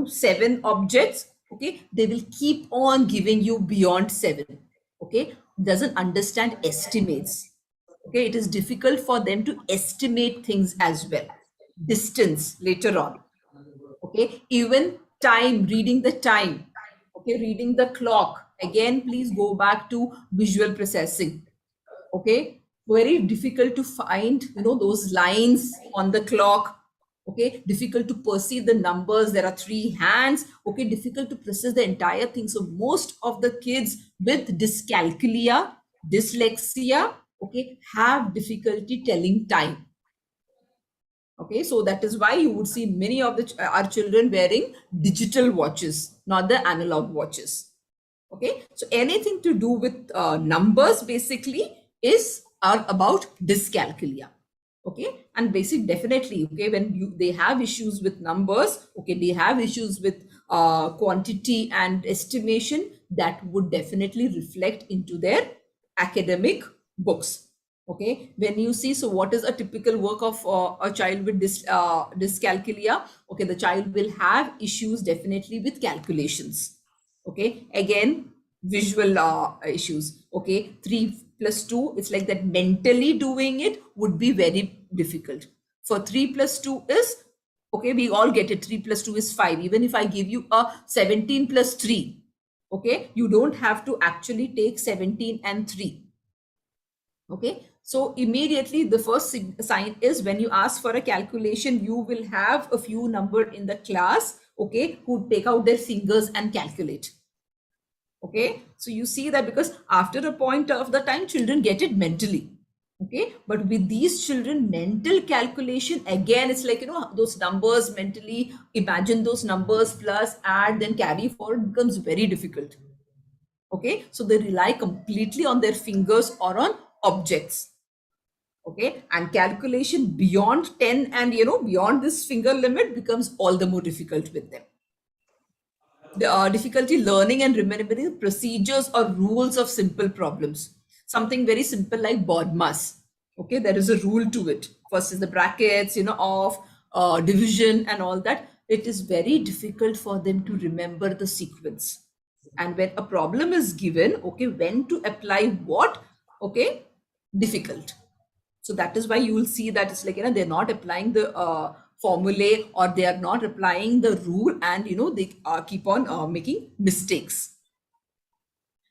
7 objects. Okay, they will keep on giving you beyond 7. Okay, doesn't understand estimates. Okay, it is difficult for them to estimate things as well. Distance later on. Okay, even time, reading the time. Okay, reading the clock. Again, please go back to visual processing. Okay, very difficult to find those lines on the clock. Okay, difficult to perceive the numbers. There are 3 hands. Okay, difficult to process the entire thing. So most of the kids with dyscalculia, dyslexia, okay, have difficulty telling time. Okay, so that is why you would see many of our children wearing digital watches, not the analog watches. Okay, so anything to do with numbers basically is about dyscalculia. Okay, and basic definitely, okay, when they have issues with numbers, okay, they have issues with quantity and estimation, that would definitely reflect into their academic books. Okay, when you see, so what is a typical work of a child with dyscalculia? Okay, the child will have issues definitely with calculations. Okay, again, visual issues. Okay, 3+2, it's like that mentally doing it would be very difficult. For 3+2 is, okay, we all get it, 3+2 is 5. Even if I give you a 17+3, okay, you don't have to actually take 17 and 3. Okay, so immediately the first sign is when you ask for a calculation, you will have a few number in the class, okay, who take out their fingers and calculate. Okay, so you see that because after a point of the time, children get it mentally. Okay, but with these children, mental calculation again, it's like, those numbers mentally, imagine those numbers, plus add, then carry forward, becomes very difficult. Okay, so they rely completely on their fingers or on objects. Okay, and calculation beyond 10 and beyond this finger limit becomes all the more difficult with them. The difficulty learning and remembering procedures or rules of simple problems. Something very simple like BODMAS. Okay, there is a rule to it. First is the brackets, of division and all that. It is very difficult for them to remember the sequence. And when a problem is given, okay, when to apply what, okay, difficult. So that is why you will see that it's like, they're not applying the formulae, or they are not applying the rule, and they keep on making mistakes.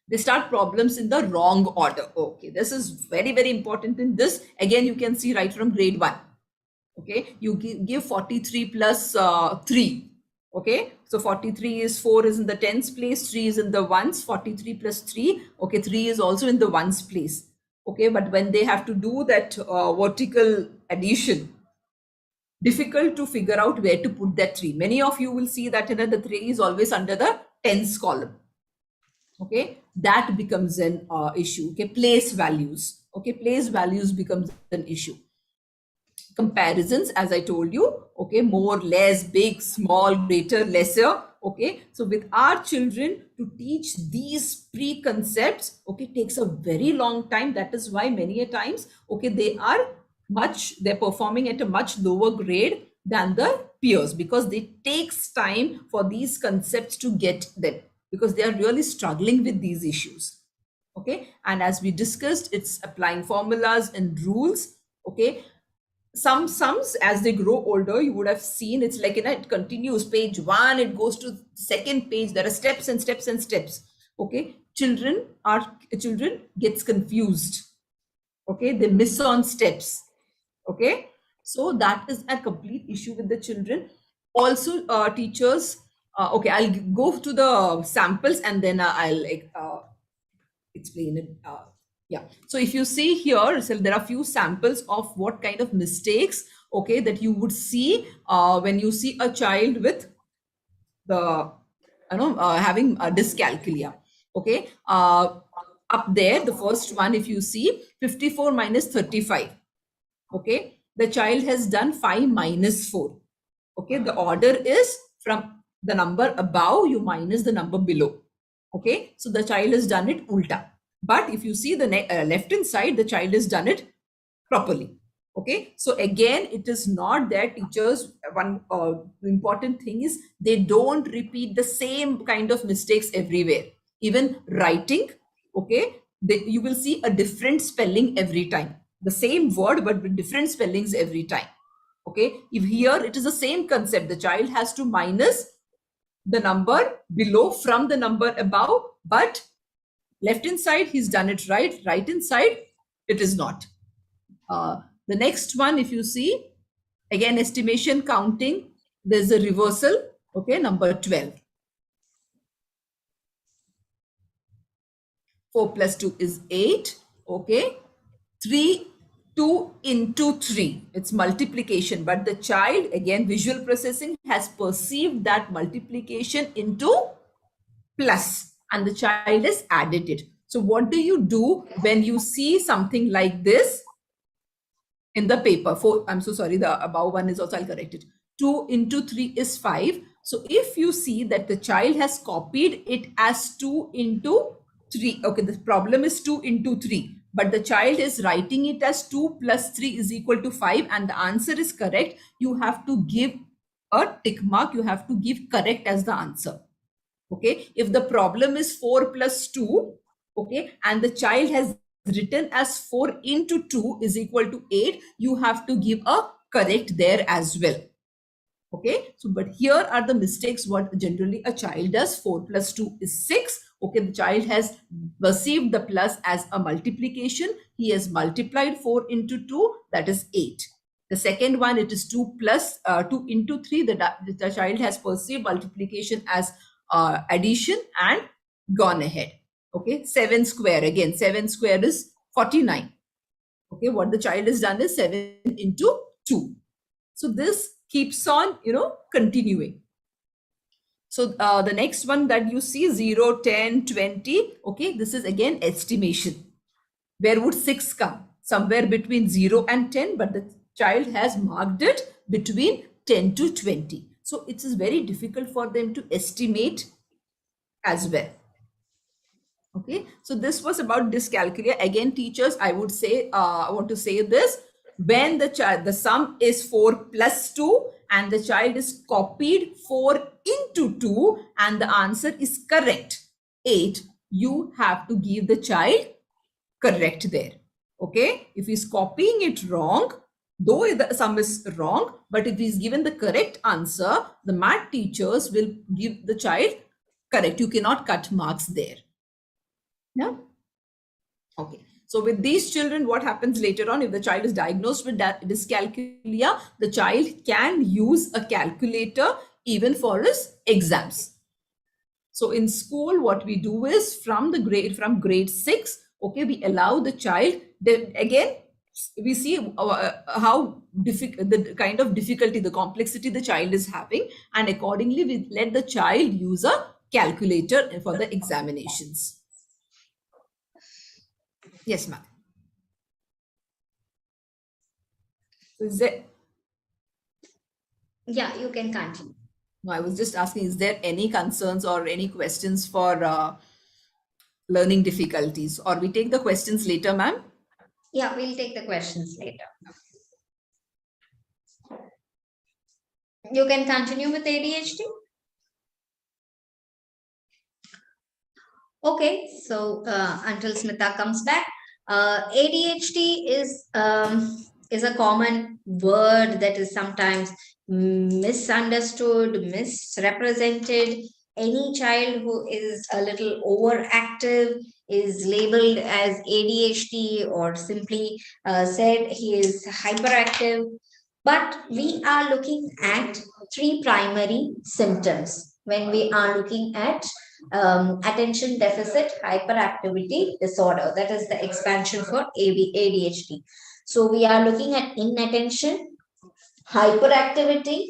They start problems in the wrong order. Okay, this is very, very important. In this, again, you can see right from grade 1. Okay, you give 43 plus 3. Okay, so 43 is 4 is in the tens place, 3 is in the ones, 43 plus 3. Okay, 3 is also in the ones place. Okay, but when they have to do that vertical addition, difficult to figure out where to put that 3. Many of you will see that the 3 is always under the tens column. Okay, that becomes an issue. Okay, place values. Okay, place values becomes an issue. Comparisons, as I told you, okay, more, less, big, small, greater, lesser. Okay, so with our children, to teach these preconcepts, okay, takes a very long time. That is why many a times, okay, they're performing at a much lower grade than the peers, because it takes time for these concepts to get them, because they are really struggling with these issues. Okay, and as we discussed, it's applying formulas and rules. Okay, some sums, as they grow older, you would have seen it's like, it continues page 1, it goes to second page, there are steps and steps and steps. Okay, children gets confused. Okay, they miss on steps. Okay, so that is a complete issue with the children. Also, teachers, okay, I'll go to the samples, and then I'll explain it. Yeah, so if you see here, so there are few samples of what kind of mistakes, okay, that you would see when you see a child with the having a dyscalculia. Okay, up there, the first one, if you see 54 minus 35. Okay, the child has done 5 minus 4. Okay, the order is from the number above, you minus the number below. Okay, so the child has done it ulta. But if you see the left hand side, the child has done it properly. Okay, so again, it is not that teachers, one important thing is they don't repeat the same kind of mistakes everywhere. Even writing, okay, you will see a different spelling every time. The same word, but with different spellings every time. Okay, if here it is the same concept, the child has to minus the number below from the number above, but left hand side he's done it right, right hand side it is not. The next one, if you see, again, estimation, counting, there's a reversal. Okay, number 12. 4 plus 2 is 8. Okay, 3, 2 into 3, it's multiplication, but the child, again, visual processing, has perceived that multiplication into plus, and the child has added it. So what do you do when you see something like this in the paper? I'm so sorry, the above one is also, I'll correct it. 2 into 3 is 5. So if you see that the child has copied it as 2 into 3, okay, the problem is 2 into 3, but the child is writing it as 2 plus 3 is equal to 5, and the answer is correct, you have to give a tick mark, you have to give correct as the answer. Okay, if the problem is 4 plus 2, okay, and the child has written as 4 into 2 is equal to 8, you have to give a correct there as well. Okay, so but here are the mistakes what generally a child does. 4 plus 2 is 6. Okay, the child has perceived the plus as a multiplication. He has multiplied 4 into 2, that is 8. The second one, it is 2 plus 2 into 3. The child has perceived multiplication as addition, and gone ahead. Okay, 7 square, again 7 square is 49. Okay, what the child has done is 7 into 2. So this keeps on, continuing. So the next one that you see, 0, 10, 20. Okay, this is again estimation. Where would 6 come? Somewhere between 0 and 10, but the child has marked it between 10 to 20. So it is very difficult for them to estimate as well. Okay, so this was about dyscalculia. Again, teachers, I would say, I want to say this: when the sum is 4 plus 2 and the child is copied 4 into 2 and the answer is correct, 8, you have to give the child correct there. Okay, if he's copying it wrong, though the sum is wrong, but if he's given the correct answer, the math teachers will give the child correct. You cannot cut marks there. Yeah. Okay. So with these children, what happens later on if the child is diagnosed with dyscalculia? The child can use a calculator even for his exams. So in school, what we do is from grade 6, okay, we allow the child. Again, we see how difficult, the kind of difficulty, the complexity the child is having, and accordingly we let the child use a calculator for the examinations. Yes, ma'am. Is there? Yeah, you can continue. No, I was just asking, is there any concerns or any questions for learning difficulties? Or we take the questions later, ma'am? Yeah, we'll take the questions later. You can continue with ADHD. Okay, so until Smita comes back, ADHD is a common word that is sometimes misunderstood, misrepresented. Any child who is a little overactive is labeled as ADHD, or simply said he is hyperactive. But we are looking at three primary symptoms when we are looking at attention deficit hyperactivity disorder. That is the expansion for ADHD. So we are looking at inattention, hyperactivity,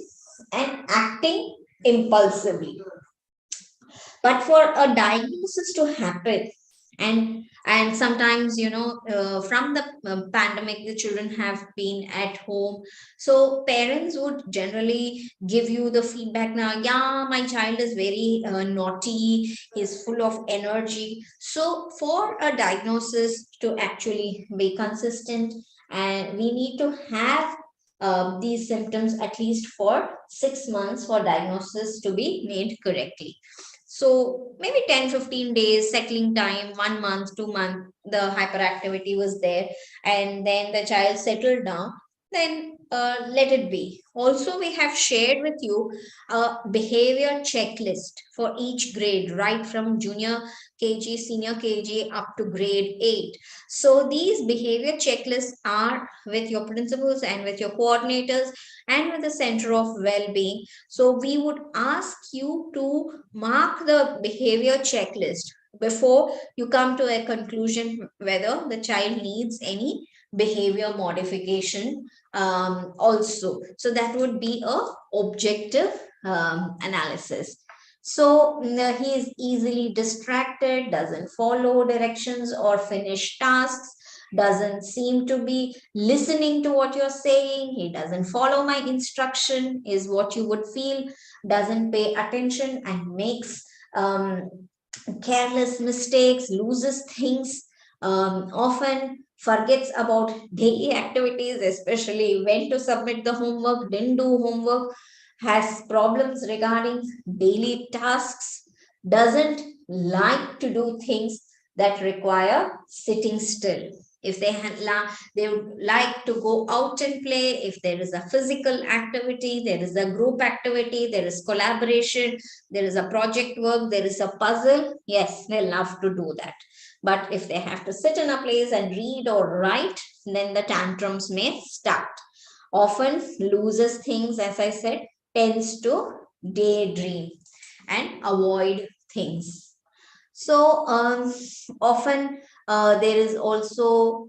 and acting impulsively. But for a diagnosis to happen, and sometimes from the pandemic the children have been at home, so parents would generally give you the feedback now, yeah, my child is very naughty, he's full of energy. So for a diagnosis to actually be consistent, and we need to have these symptoms at least for 6 months for diagnosis to be made correctly. So maybe 10-15 days settling time, 1 month, 2 months, the hyperactivity was there, and then the child settled down, then let it be. Also, we have shared with you a behavior checklist for each grade, right from junior KG, senior KG up to grade 8. So these behavior checklists are with your principals and with your coordinators and with the Center of Well-being. So we would ask you to mark the behavior checklist before you come to a conclusion whether the child needs any behavior modification also. So that would be a objective analysis. So he is easily distracted, doesn't follow directions or finish tasks, doesn't seem to be listening to what you're saying, he doesn't follow my instruction, is what you would feel, doesn't pay attention and makes careless mistakes, loses things, often forgets about daily activities, especially when to submit the homework, didn't do homework, has problems regarding daily tasks, doesn't like to do things that require sitting still. If they would like to go out and play, if there is a physical activity, there is a group activity, there is collaboration, there is a project work, there is a puzzle, yes, they love to do that. But if they have to sit in a place and read or write, then the tantrums may start. Often loses things, as I said, tends to daydream and avoid things. So often there is also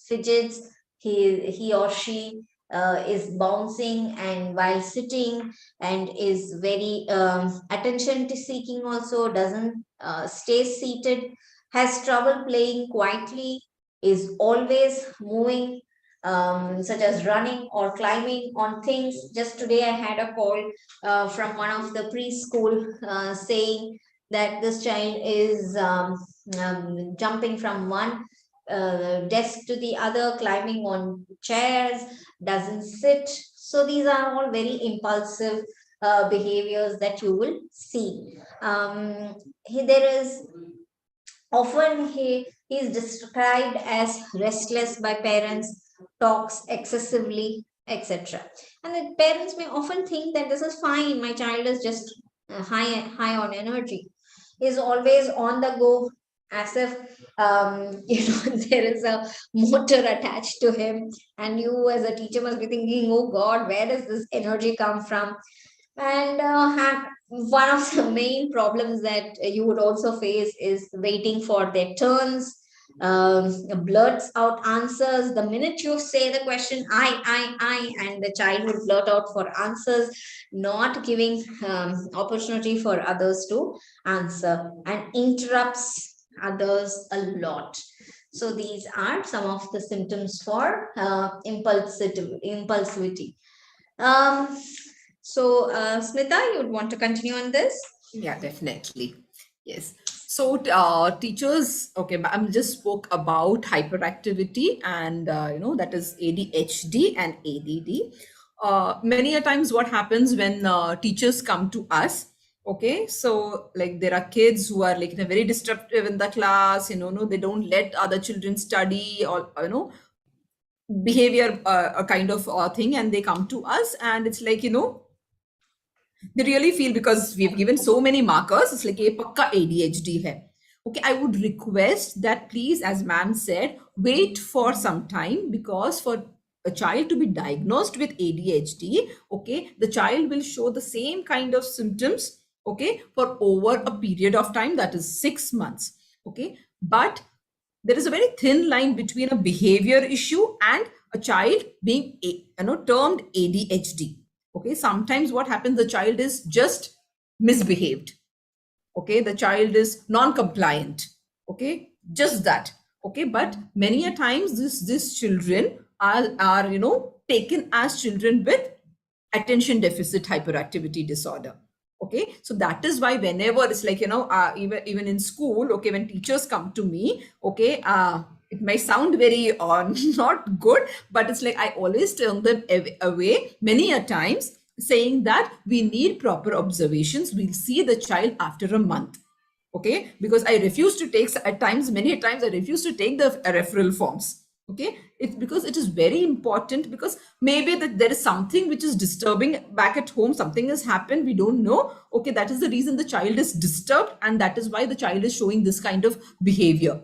fidgets. He or she is bouncing and while sitting, and is very attention seeking. Also doesn't stay seated. Has trouble playing quietly. Is always moving. Such as running or climbing on things. Just today, I had a call from one of the preschool saying that this child is jumping from one desk to the other, climbing on chairs, doesn't sit. So these are all very impulsive behaviors that you will see. There is often he is described as restless by parents, talks excessively, etc. And the parents may often think that this is fine. My child is just high on energy. Is always on the go, as if there is a motor attached to him, and you as a teacher must be thinking, oh God, where does this energy come from? And one of the main problems that you would also face is waiting for their turns, blurts out answers. The minute you say the question, I, and the child would blurt out for answers, not giving opportunity for others to answer, and interrupts others a lot. So these are some of the symptoms for impulsivity. Um, Smita, you would want to continue on this? Yeah, definitely. Yes. So, teachers, okay, I'm just spoke about hyperactivity and, that is ADHD and ADD. Many a times what happens when teachers come to us, okay, so like there are kids who are like very disruptive in the class, no, they don't let other children study, or, behavior a kind of thing, and they come to us, and it's like, they really feel, because we've given so many markers, it's like a pakka ADHD hai. Okay, I would request that please, as ma'am said, wait for some time, because for a child to be diagnosed with ADHD, okay, the child will show the same kind of symptoms, okay, for over a period of time, that is 6 months. Okay, but there is a very thin line between a behavior issue and a child being termed ADHD. Okay, sometimes what happens, the child is just misbehaved. Okay, the child is non-compliant. Okay, just that. Okay, but many a times these children are taken as children with attention deficit hyperactivity disorder. Okay, so that is why whenever it's like, even in school, okay, when teachers come to me, okay, it may sound very not good, but it's like I always turn them away many a times, saying that we need proper observations, we'll see the child after a month. Okay, because I refuse to take, at times, many times I refuse to take the referral forms. Okay, it's because it is very important, because maybe that there is something which is disturbing back at home, something has happened, we don't know. Okay, that is the reason the child is disturbed, and that is why the child is showing this kind of behavior.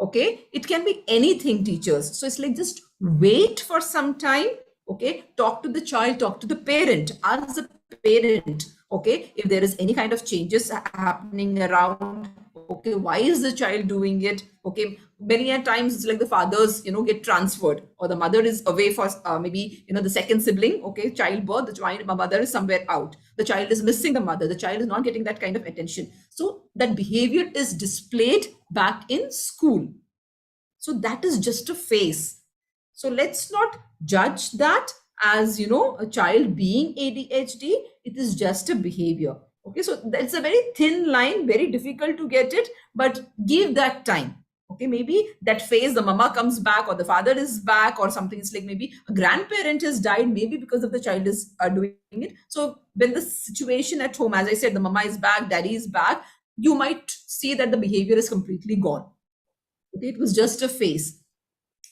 Okay, it can be anything, teachers. So it's like, just wait for some time. Okay, talk to the child, talk to the parent, ask the parent, okay, if there is any kind of changes happening around. Okay, why is the child doing it? Okay, many a times it's like the fathers get transferred, or the mother is away for maybe the second sibling, okay, childbirth, the child, mother is somewhere out, the child is missing the mother, the child is not getting that kind of attention, so that behavior is displayed back in school. So that is just a phase. So let's not judge that as a child being ADHD. It is just a behavior. Okay, so that's a very thin line, very difficult to get it, but give that time. Okay, maybe that phase, the mama comes back, or the father is back, or something. It's like maybe a grandparent has died, maybe because of the child is doing it. So when the situation at home, as I said, the mama is back, daddy is back, you might see that the behavior is completely gone. Okay, it was just a phase.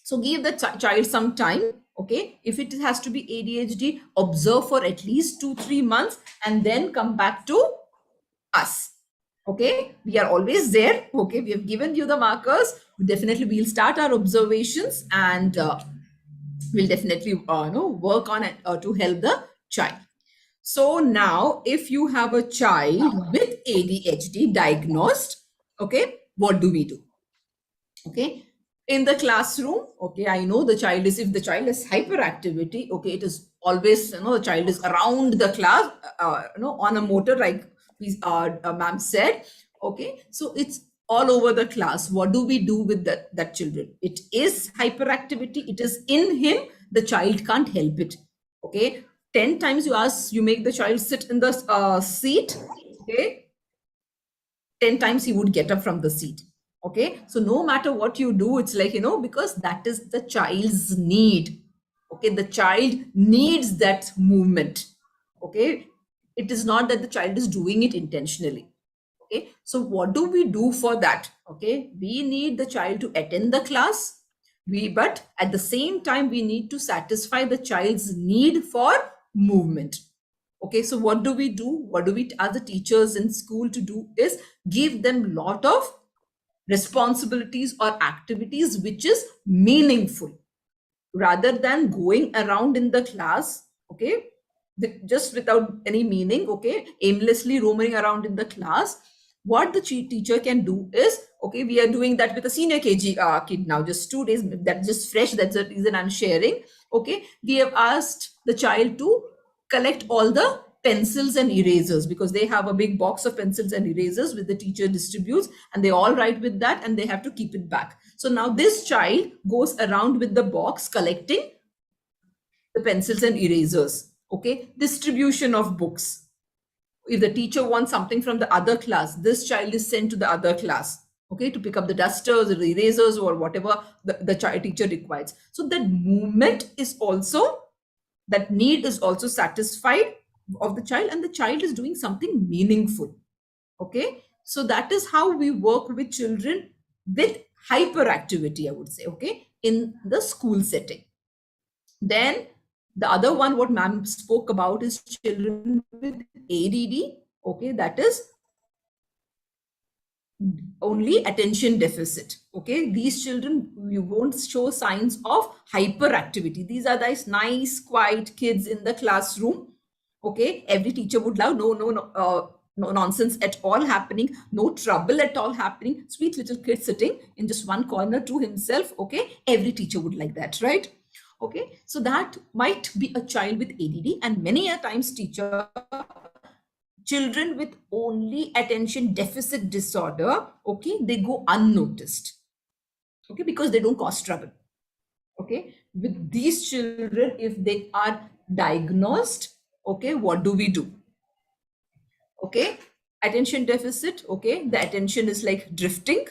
So give the child some time. Okay, if it has to be ADHD, observe for at least 2-3 months, and then come back to us. Okay, we are always there. Okay, we have given you the markers. Definitely we'll start our observations, and we'll definitely work on it to help the child. So now, if you have a child with ADHD diagnosed, okay, what do we do? Okay, in the classroom, okay, I know the child is, if the child is hyperactivity, okay, it is always, the child is around the class, on a motor, like we ma'am said. Okay, so it's all over the class. What do we do with that children? It is hyperactivity, it is in him, the child can't help it. Okay, 10 times you make the child sit in the seat, okay, 10 times he would get up from the seat. Okay, so no matter what you do, it's like, because that is the child's need. Okay, the child needs that movement. Okay, it is not that the child is doing it intentionally. Okay, so what do we do for that? Okay, we need the child to attend the class, but at the same time we need to satisfy the child's need for movement. Okay, so what do we do? What do we as the teachers in school to do is give them lot of responsibilities or activities which is meaningful, rather than going around in the class, okay, just without any meaning, okay, aimlessly roaming around in the class. What the teacher can do is, okay, we are doing that with a senior KG kid now, just 2 days, that's just fresh, that's the reason I'm sharing. Okay, we have asked the child to collect all the pencils and erasers, because they have a big box of pencils and erasers which the teacher distributes, and they all write with that and they have to keep it back. So now this child goes around with the box collecting the pencils and erasers. Okay, distribution of books. If the teacher wants something from the other class, this child is sent to the other class, okay, to pick up the dusters or the erasers or whatever the child teacher requires. So that movement is also, that need is also satisfied of the child, and the child is doing something meaningful. Okay, so that is how we work with children with hyperactivity, I would say, okay, in the school setting. Then the other one what ma'am spoke about is children with ADD. Okay, that is only attention deficit. Okay, these children, you won't show signs of hyperactivity. These are these nice quiet kids in the classroom. Okay, every teacher would love, no nonsense at all happening, no trouble at all happening, sweet little kid sitting in just one corner to himself. Okay, every teacher would like that, right? Okay, so that might be a child with ADD, and many a times children with only attention deficit disorder, okay, they go unnoticed, okay, because they don't cause trouble. Okay, with these children, if they are diagnosed, okay, what do we do? Okay, attention deficit, okay, the attention is like drifting.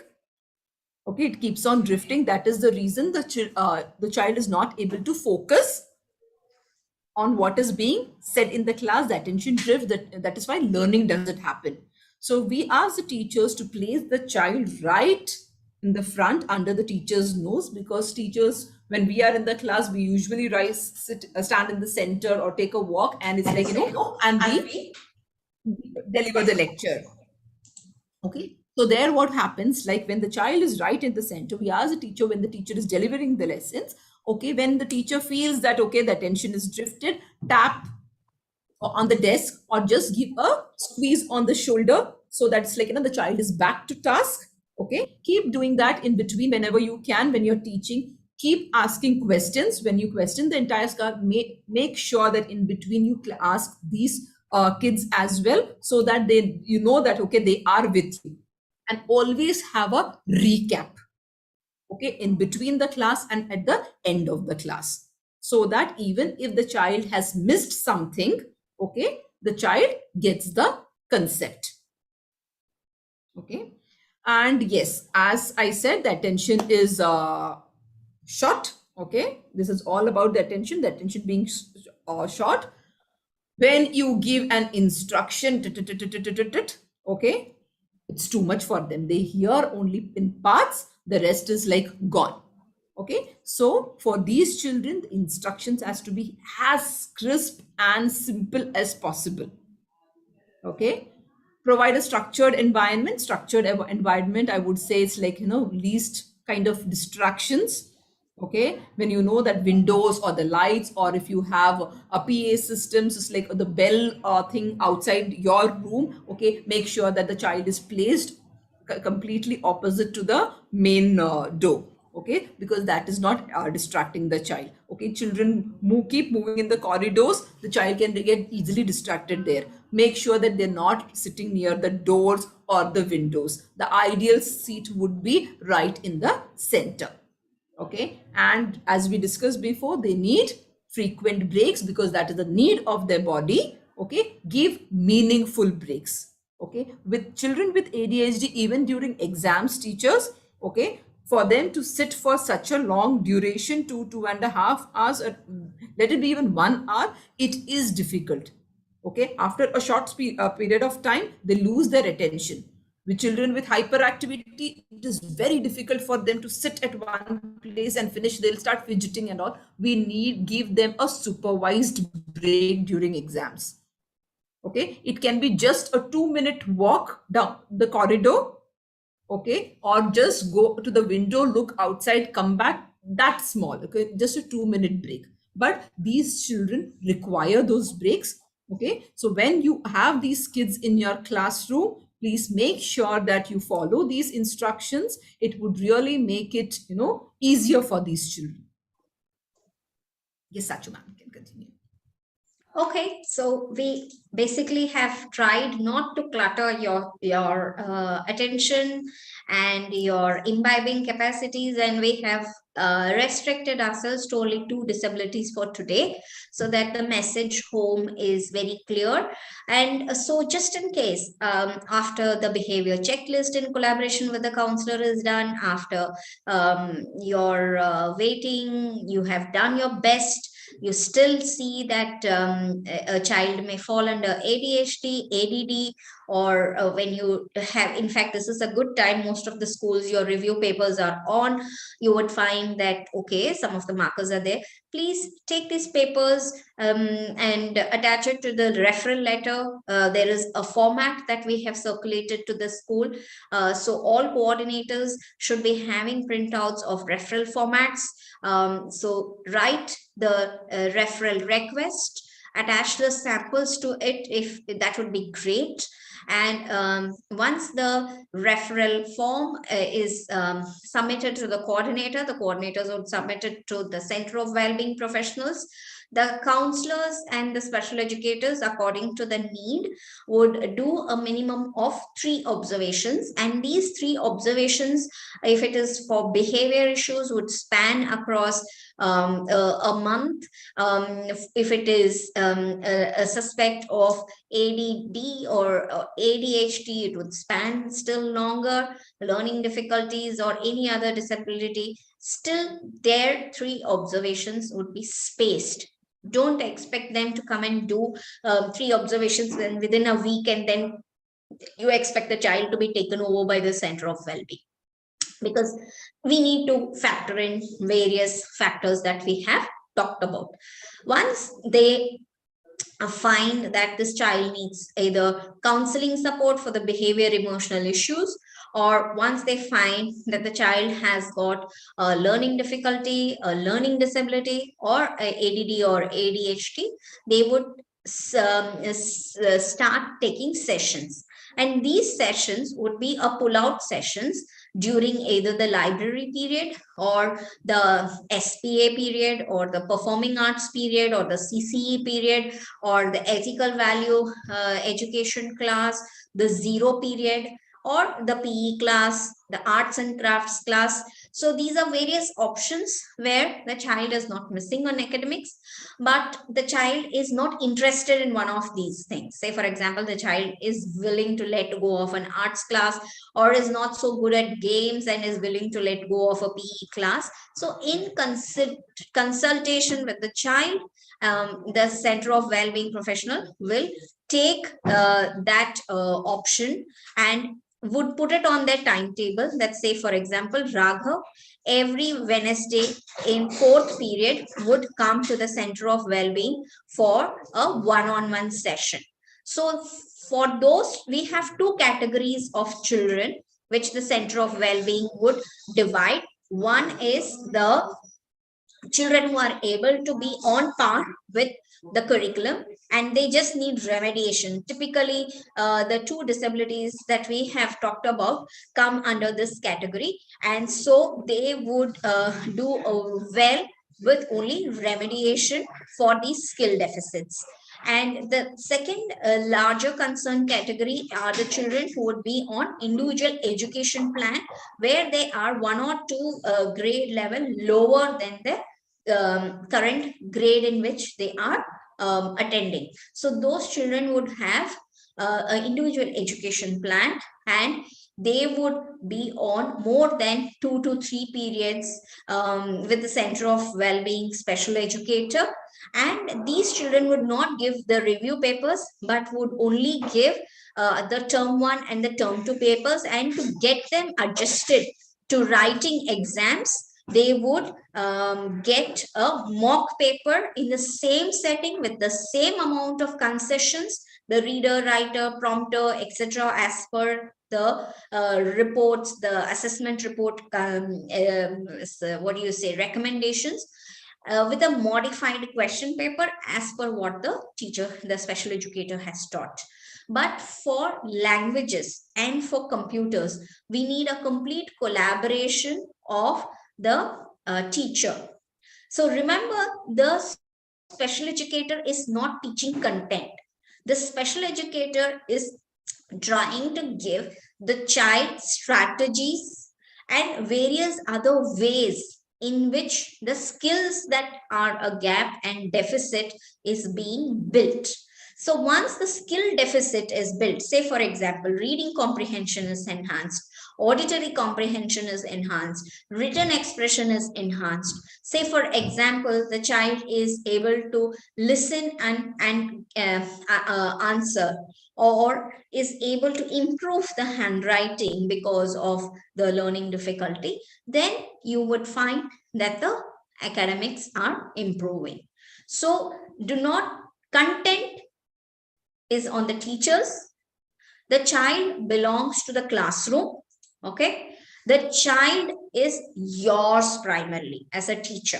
Okay, it keeps on drifting. That is the reason the child is not able to focus on what is being said in the class. The attention drift, that is why learning doesn't happen. So we ask the teachers to place the child right in the front under the teacher's nose, because teachers, when we are in the class, we usually stand in the center or take a walk, and it's like, and we deliver the lecture. Okay, so there what happens, like when the child is right in the center, we ask the teacher, when the teacher is delivering the lessons, okay, when the teacher feels that, okay, the attention is drifted, tap on the desk or just give a squeeze on the shoulder, so that's like, the child is back to task. Okay, keep doing that in between whenever you can. When you're teaching, keep asking questions. When you question the entire class, make sure that in between you ask these kids as well, so that they, that, okay, they are with you. And always have a recap, okay, in between the class and at the end of the class, so that even if the child has missed something, okay, the child gets the concept. Okay, and yes, as I said, the attention is short. Okay, this is all about the attention being short. When you give an instruction, okay, it's too much for them. They hear only in parts, the rest is like gone. Okay, so for these children, the instructions has to be as crisp and simple as possible. Okay, provide a structured environment. I would say it's like, least kind of distractions. Okay, when you know that windows or the lights, or if you have a PA systems, it's like the bell thing outside your room, okay, make sure that the child is placed completely opposite to the main door, okay, because that is not distracting the child. Okay, children keep moving in the corridors, the child can get easily distracted there. Make sure that they're not sitting near the doors or the windows. The ideal seat would be right in the center. Okay, and as we discussed before, they need frequent breaks because that is the need of their body. Okay, give meaningful breaks. Okay, with children with ADHD, even during exams, teachers, okay, for them to sit for such a long duration, 2.5 hours, or let it be even 1 hour, it is difficult. Okay, after a short period of time, they lose their attention. With children with hyperactivity, it is very difficult for them to sit at one place and finish. They'll start fidgeting and all. We need give them a supervised break during exams. Okay, it can be just a 2-minute walk down the corridor, okay, or just go to the window, look outside, come back. That small, okay, just a 2-minute break. But these children require those breaks. Okay, so when you have these kids in your classroom, please make sure that you follow these instructions. It would really make it, easier for these children. Yes, Sachu ma'am, can continue. Okay, so we basically have tried not to clutter your attention and your imbibing capacities, and we have restricted ourselves to only two disabilities for today, so that the message home is very clear. And so, just in case, after the behavior checklist in collaboration with the counselor is done, after your waiting, you have done your best, you still see that a child may fall under ADHD, ADD, or when you have, in fact, this is a good time. Most of the schools, your review papers are on. You would find that, okay, some of the markers are there. Please take these papers and attach it to the referral letter. There is a format that we have circulated to the school. So all coordinators should be having printouts of referral formats. So write the referral request, attach the samples to it, if that would be great. And once the referral form is submitted to the coordinators would submit it to the Center of Wellbeing Professionals. The counselors and the special educators, according to the need, would do a minimum of 3 observations. And these 3 observations, if it is for behavior issues, would span across a month. If it is a suspect of ADD or ADHD, it would span still longer. Learning difficulties or any other disability, still their 3 observations would be spaced. Don't expect them to come and do 3 observations then within a week, and then you expect the child to be taken over by the Center of Wellbeing, because we need to factor in various factors that we have talked about. Once they find that this child needs either counseling support for the behavior emotional issues, or once they find that the child has got a learning difficulty, a learning disability, or ADD or ADHD, they would start taking sessions. And these sessions would be a pull-out sessions during either the library period or the SPA period or the performing arts period or the CCE period or the ethical value education class, the zero period, or the PE class, the arts and crafts class. So these are various options where the child is not missing on academics, but the child is not interested in one of these things. Say, for example, the child is willing to let go of an arts class, or is not so good at games and is willing to let go of a PE class. So in consultation with the child, the Center of Wellbeing Professional will take that option and would put it on their timetable. Let's say, for example, Raghav every Wednesday in 4th period would come to the Center of Wellbeing for a one-on-one session. So for those, we have 2 categories of children which the Center of Wellbeing would divide. One is the children who are able to be on par with the curriculum, and they just need remediation. Typically, the two disabilities that we have talked about come under this category, and so they would do well with only remediation for these skill deficits. And the second larger concern category are the children who would be on individual education plan, where they are one or two grade level lower than the current grade in which they are attending. So those children would have an individual education plan, and they would be on more than 2 to 3 periods with the Center of Wellbeing Special Educator. And these children would not give the review papers, but would only give the term 1 and the term 2 papers. And to get them adjusted to writing exams, they would get a mock paper in the same setting with the same amount of concessions, the reader, writer, prompter, etc., as per the reports, the assessment report, so what do you say, recommendations, with a modified question paper as per what the teacher, the special educator, has taught. But for languages and for computers, we need a complete collaboration of the teacher. So remember, the special educator is not teaching content. The special educator is trying to give the child strategies and various other ways in which the skills that are a gap and deficit is being built. So once the skill deficit is built, say for example, reading comprehension is enhanced, auditory comprehension is enhanced, written expression is enhanced. Say for example, the child is able to listen and answer, or is able to improve the handwriting because of the learning difficulty, then you would find that the academics are improving. So do not, content is on the teachers. The child belongs to the classroom. Okay. The child is yours primarily as a teacher.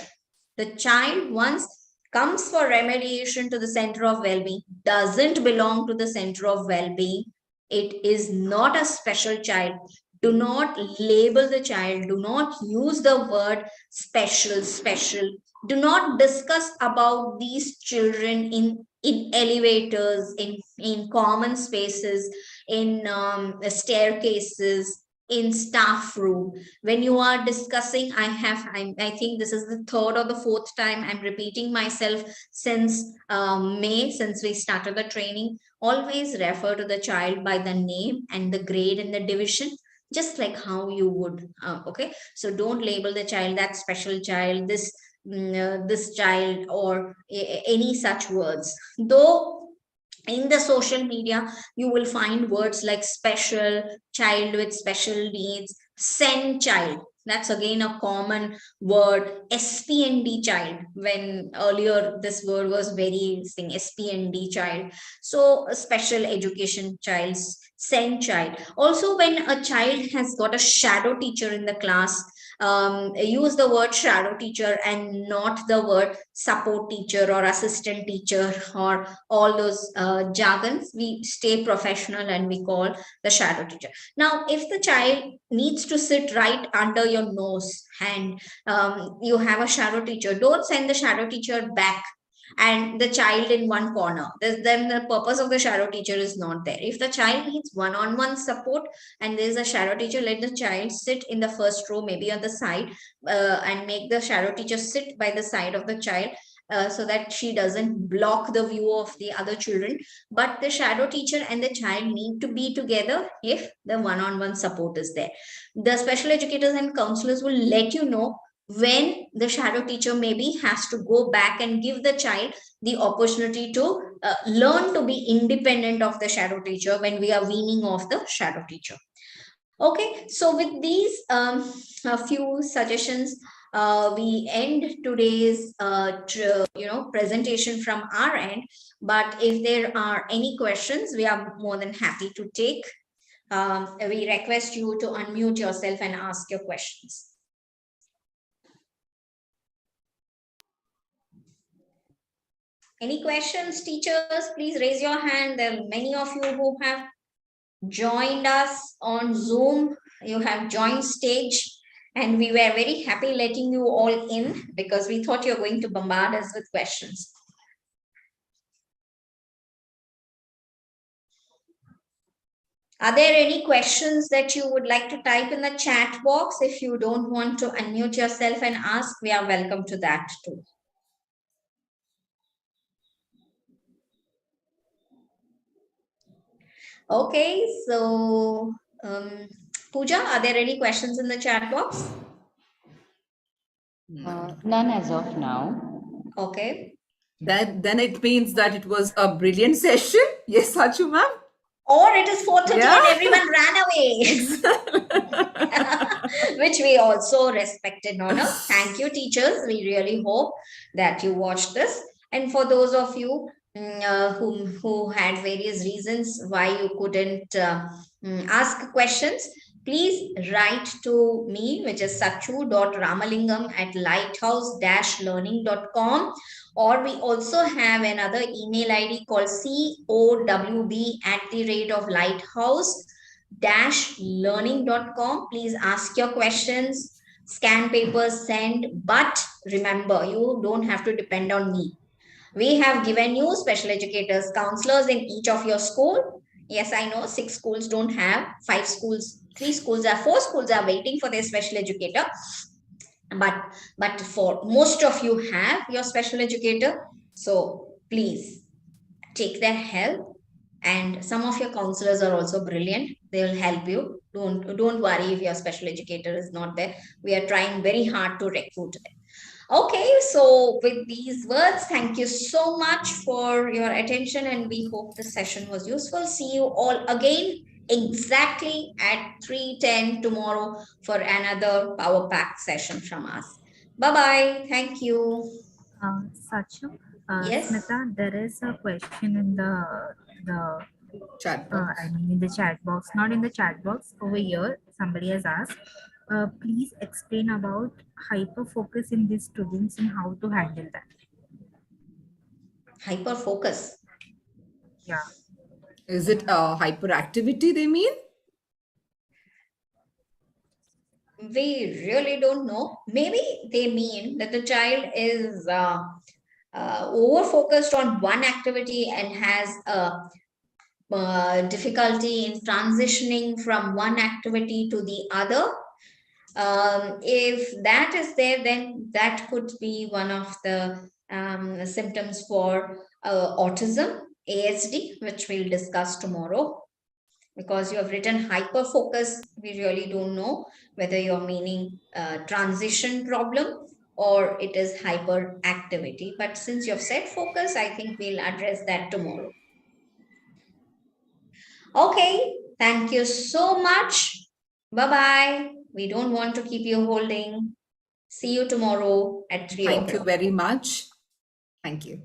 The child, once comes for remediation to the Center of Wellbeing, doesn't belong to the Center of Wellbeing. It is not a special child. Do not label the child. Do not use the word special, special. Do not discuss about these children in elevators, in common spaces, in staircases, in staff room. When you are discussing, I think this is the third or the fourth time I'm repeating myself since May, since we started the training. Always refer to the child by the name and the grade and the division, just like how you would. Okay, so don't label the child that special child, this child, or any such words. Though in the social media you will find words like special, child with special needs, send child, that's again a common word, SPND child, when earlier this word was very thing, SPND child. So a special education child, send child. Also, when a child has got a shadow teacher in the class, use the word shadow teacher and not the word support teacher or assistant teacher or all those jargons. We stay professional and we call the shadow teacher. Now, if the child needs to sit right under your nose and you have a shadow teacher, don't send the shadow teacher back and the child in one corner. Then the purpose of the shadow teacher is not there. If the child needs one-on-one support and there is a shadow teacher, let the child sit in the first row, maybe on the side, and make the shadow teacher sit by the side of the child, so that she doesn't block the view of the other children. But the shadow teacher and the child need to be together if the one-on-one support is there. The special educators and counselors will let you know when the shadow teacher maybe has to go back and give the child the opportunity to learn to be independent of the shadow teacher when we are weaning off the shadow teacher. Okay, so with these a few suggestions, we end today's presentation from our end. But if there are any questions, we are more than happy to take. We request you to unmute yourself and ask your questions. Any questions, teachers? Please raise your hand. There are many of you who have joined us on Zoom. You have joined stage, and we were very happy letting you all in because we thought you're going to bombard us with questions. Are there any questions that you would like to type in the chat box? If you don't want to unmute yourself and ask, we are welcome to that too. Okay, so Pooja, are there any questions in the chat box? None as of now. Okay. Then it means that it was a brilliant session. Yes, Hachu ma'am. Or it is 4:30 Yeah. and everyone ran away. Which we also respect and honor. Thank you, teachers. We really hope that you watched this. And for those of you who had various reasons why you couldn't ask questions, please write to me, which is sachu.ramalingam@lighthouse-learning.com. Or we also have another email ID called COWB@lighthouse-learning.com. Please ask your questions, scan papers, send. But remember, you don't have to depend on me. We have given you special educators, counselors in each of your school. Yes, I know 6 schools don't have, 5 schools, 3 schools are, 4 schools are waiting for their special educator. But for most of you have your special educator. So please take their help. And some of your counselors are also brilliant. They will help you. Don't worry if your special educator is not there. We are trying very hard to recruit them. Okay, so with these words, thank you so much for your attention, and we hope the session was useful. See you all again exactly at 3:10 tomorrow for another Power Pack session from us. Bye-bye. Thank you. Sachu, Yes. Smita, there is a question in the Chat box. I mean in the chat box, not in the chat box over here. Somebody has asked, please explain about hyper focus in these students and how to handle that. Hyper focus. Yeah. Is it hyperactivity they mean? We really don't know. Maybe they mean that the child is over focused on one activity and has a difficulty in transitioning from one activity to the other. If that is there, then that could be one of the symptoms for autism, ASD, which we'll discuss tomorrow. Because you have written hyper focus, we really don't know whether you're meaning transition problem or it is hyperactivity. But since you've said focus, I think we'll address that tomorrow. Okay, thank you so much. Bye-bye. We don't want to keep you holding. See you tomorrow at 3 o'clock. Thank you very much. Thank you.